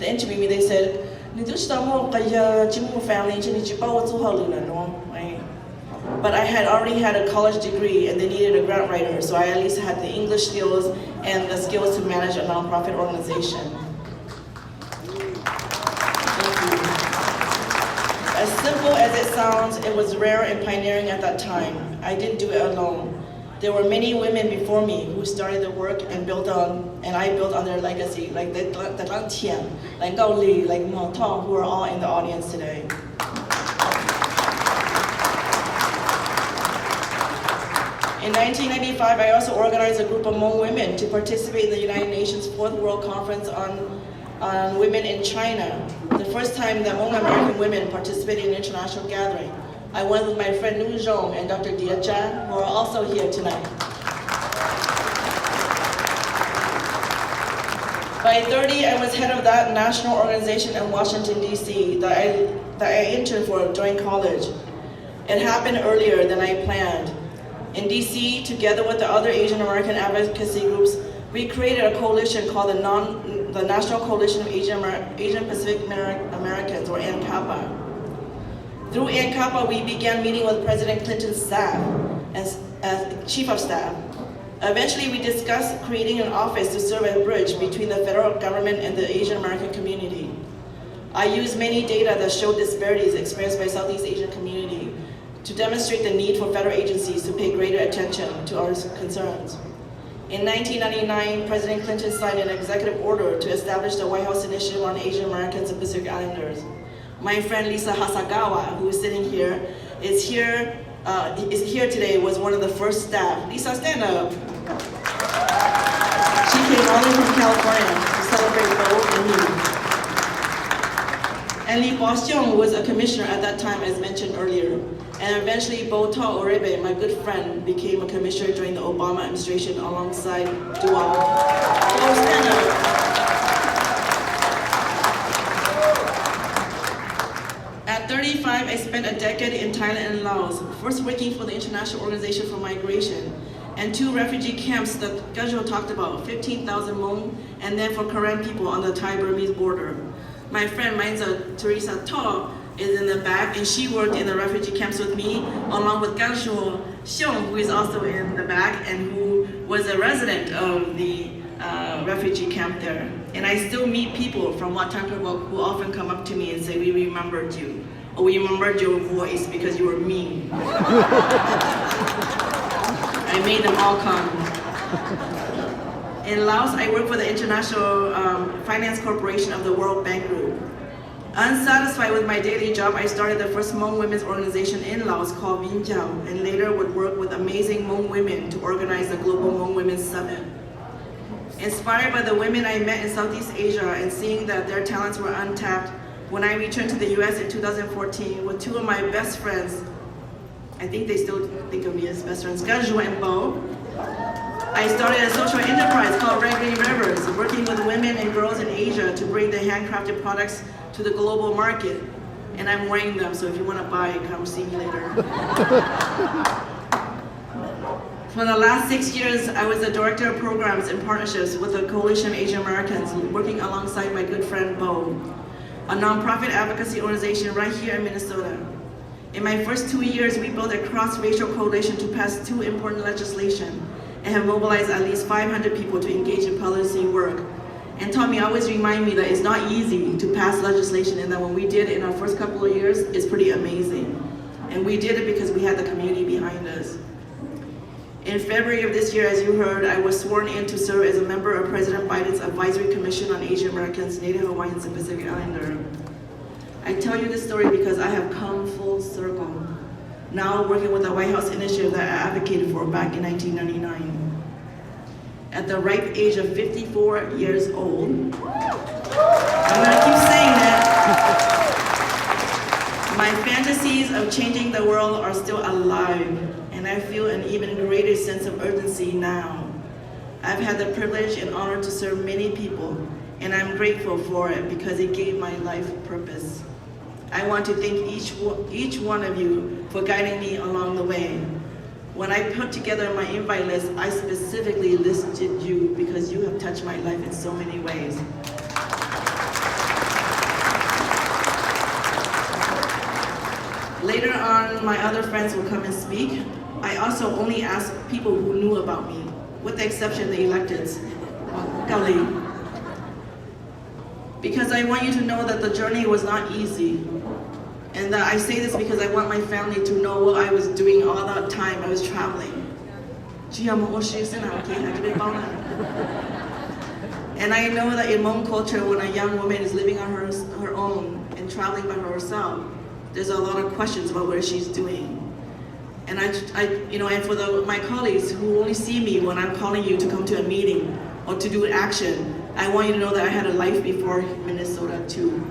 but I had already had a college degree and they needed a grant writer, so I at least had the English skills and the skills to manage a nonprofit organization. As simple as it sounds, it was rare and pioneering at that time. I didn't do it alone. There were many women before me who started the work and I built on their legacy, like the Lan Tian, like Gao Li, like Mo Tong, who are all in the audience today. In 1995, I also organized a group of Hmong women to participate in the United Nations Fourth World Conference on Women in China, the first time that Hmong American women participated in an international gathering. I went with my friend Nu Zhong and Dr. Dia Chan, who are also here tonight. By 30, I was head of that national organization in Washington, D.C. that I interned for during college. It happened earlier than I planned. In DC, together with the other Asian American advocacy groups, we created a coalition called the National Coalition of Asian Pacific Americans, or ANCAPA. Through ANCAPA, we began meeting with President Clinton's staff as chief of staff. Eventually, we discussed creating an office to serve as a bridge between the federal government and the Asian American community. I used many data that showed disparities experienced by Southeast Asian community to demonstrate the need for federal agencies to pay greater attention to our concerns. In 1999, President Clinton signed an executive order to establish the White House Initiative on Asian Americans and Pacific Islanders. My friend Lisa Hasagawa, who is sitting here, is here today, was one of the first staff. Lisa, stand up. She came all the way from California to celebrate Bo and me. And Li Boxiong was a commissioner at that time, as mentioned earlier. And eventually, Bo Ta Orebe, my good friend, became a commissioner during the Obama administration alongside Dual. Bo, stand up. At 35, I spent a decade in Thailand and Laos, first working for the International Organization for Migration, and 2 refugee camps that Gajo talked about, 15,000 Hmong, and then for Karen people on the Thai-Burmese border. My friend Mainza Teresa Taw is in the back, and she worked in the refugee camps with me, along with Gansho Xiong, who is also in the back, and who was a resident of the refugee camp there. And I still meet people from Wat Tankerwok who often come up to me and say, we remembered you, or we remembered your voice because you were me. I made them all come. In Laos, I work for the International Finance Corporation of the World Bank Group. Unsatisfied with my daily job, I started the first Hmong women's organization in Laos called Vinh Chau, and later would work with amazing Hmong women to organize the Global Hmong Women's Summit. Inspired by the women I met in Southeast Asia and seeing that their talents were untapped, when I returned to the US in 2014 with 2 of my best friends, I think they still think of me as best friends, Ganju and Bo, I started a social enterprise called Red Green Rivers, working with women and girls in Asia to bring the handcrafted products to the global market. And I'm wearing them, so if you want to buy, come see me later. For the last 6 years, I was the Director of Programs and Partnerships with the Coalition of Asian Americans, working alongside my good friend Bo, a nonprofit advocacy organization right here in Minnesota. In my first 2 years, we built a cross-racial coalition to pass 2 important legislation and have mobilized at least 500 people to engage in policy work. And Tommy always remind me that it's not easy to pass legislation, and that when we did it in our first couple of years, it's pretty amazing. And we did it because we had the community behind us. In February of this year, as you heard, I was sworn in to serve as a member of President Biden's Advisory Commission on Asian Americans, Native Hawaiians, and Pacific Islander. I tell you this story because I have come full circle, now working with the White House initiative that I advocated for back in 1999. at the ripe age of 54 years old. I'm gonna keep saying that. My fantasies of changing the world are still alive, and I feel an even greater sense of urgency now. I've had the privilege and honor to serve many people, and I'm grateful for it because it gave my life purpose. I want to thank each one of you for guiding me along the way. When I put together my invite list, I specifically listed you because you have touched my life in so many ways. Later on, my other friends will come and speak. I also only asked people who knew about me, with the exception of the electeds, Gali. Because I want you to know that the journey was not easy. And that I say this because I want my family to know what I was doing all that time I was traveling. And I know that in Hmong culture, when a young woman is living on her own and traveling by herself, there's a lot of questions about what she's doing. And and for my colleagues who only see me when I'm calling you to come to a meeting or to do action, I want you to know that I had a life before Minnesota too.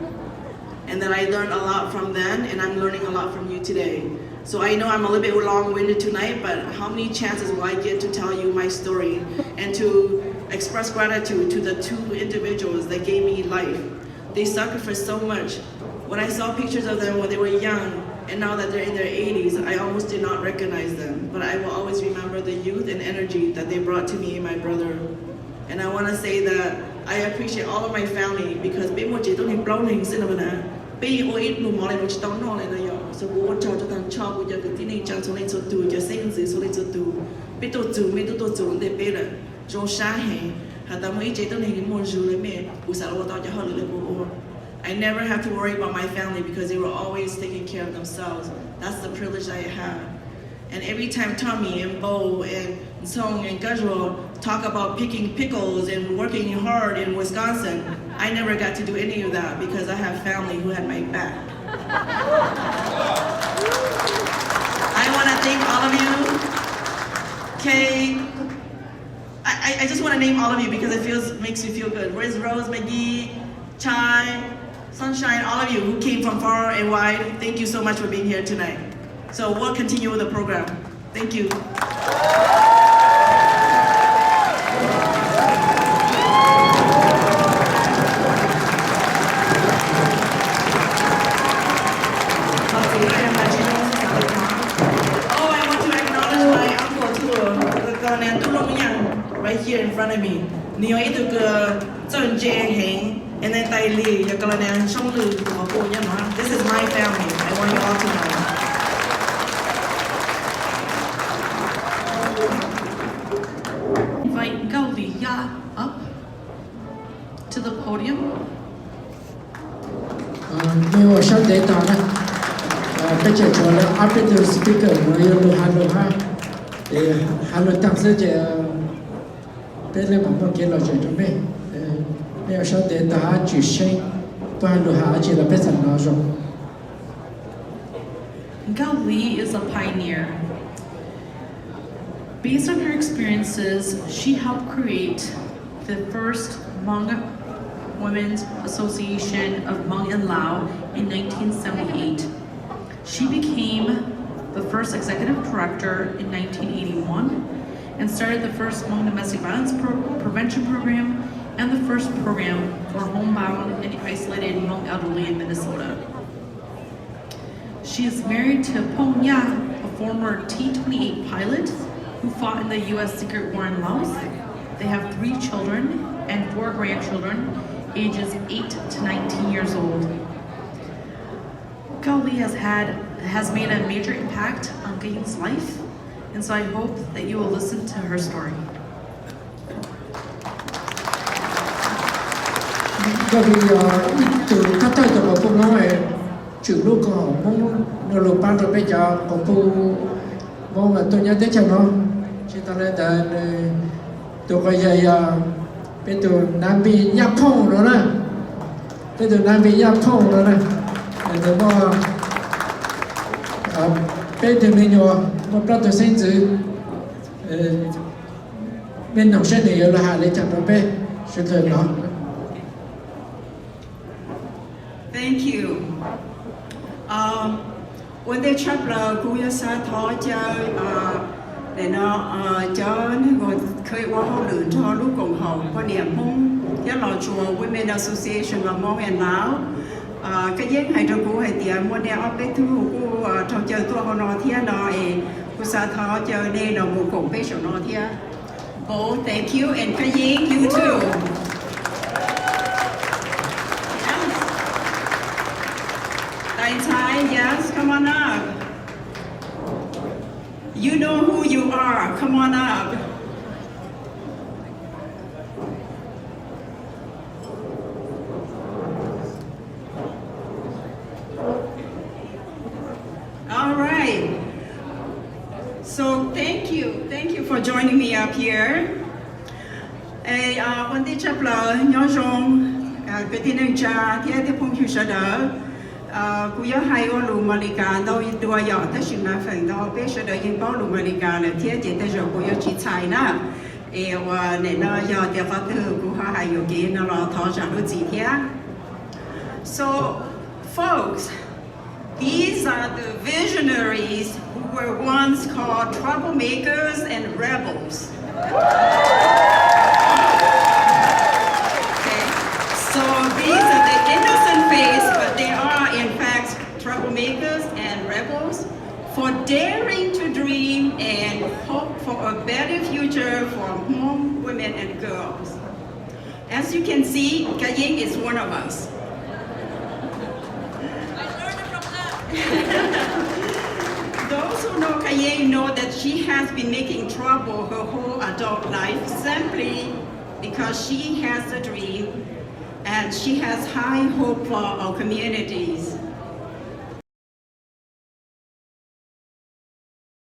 And that I learned a lot from then, and I'm learning a lot from you today. So I know I'm a little bit long-winded tonight, but how many chances will I get to tell you my story and to express gratitude to the two individuals that gave me life? They sacrificed so much. When I saw pictures of them when they were young, and now that they're in their 80s, I almost did not recognize them. But I will always remember the youth and energy that they brought to me and my brother. And I want to say that I appreciate all of my family because so I never have to worry about my family because they were always taking care of themselves. That's the privilege I have. And every time Tommy and Bo and Song and Gajwal talk about picking pickles and working hard in Wisconsin, I never got to do any of that because I have family who had my back. I want to thank all of you. Kay, I just want to name all of you because it makes me feel good. Where's Rose, McGee, Chai, Sunshine, all of you who came from far and wide, thank you so much for being here tonight. So we'll continue with the program. Thank you. Oh, I want to acknowledge my uncle too, right here in front of me. And then Tai Li, this is my family. I want you all to know. Invite Kayeng Yang up to the podium. Gao Li is a pioneer. Based on her experiences, she helped create the first Hmong Women's Association of Hmong and Lao in 1978. She became the first executive director in 1981 and started the first Hmong domestic violence prevention program and the first program for homebound and isolated Hmong elderly in Minnesota. She is married to Pong Yang, a former T-28 pilot who fought in the U.S. Secret War in Laos. They have 3 children and 4 grandchildren, ages 8 to 19 years old. Gao Li has made a major impact on Kayeng's life, and so I hope that you will listen to her story. bên nông sẽ để là hạ lấy chặt nó bé sẽ thời nó. Thank you. Vấn đề chấp là cú ya sa thọ cho để nó cho người khơi qua họ lựa cho lúc cộng hòa có niệm mong cái lò chùa Women Association và mong hẹn lão cái giấc hay trong cú hay tiệm muốn đeo áp bếp thu cú trong chờ tôi họ nói thiên nói cú sa thọ chờ đây là một cộng bếp số nói thiên. Oh, thank you and Kayeng, you too. Tai, yes, come on up. You know who you are, come on up. All right. So thank you for joining me up here. Vấn đề chấp là nhỏ rong cái tin anh cha thì cái phong thủy sẽ đỡ. Cú ya hai ô lù Malika đâu đua nhỏ tới sinh ra phần đó bé sẽ đỡ những bao lù Malika là thiết chỉ tới rồi cú ya chỉ chạy na. Và nên nó giờ thì có từ cú hai yêu kia nó là thọ trả được gì thế? So, folks, these are the visionaries who were once called troublemakers and rebels. So these are the innocent face, but they are in fact troublemakers and rebels for daring to dream and hope for a better future for home women and girls. As you can see, Kayeng is one of us. Those who know Kayeng know that she has been making trouble her whole adult life simply because she has a dream and she has high hope for our communities.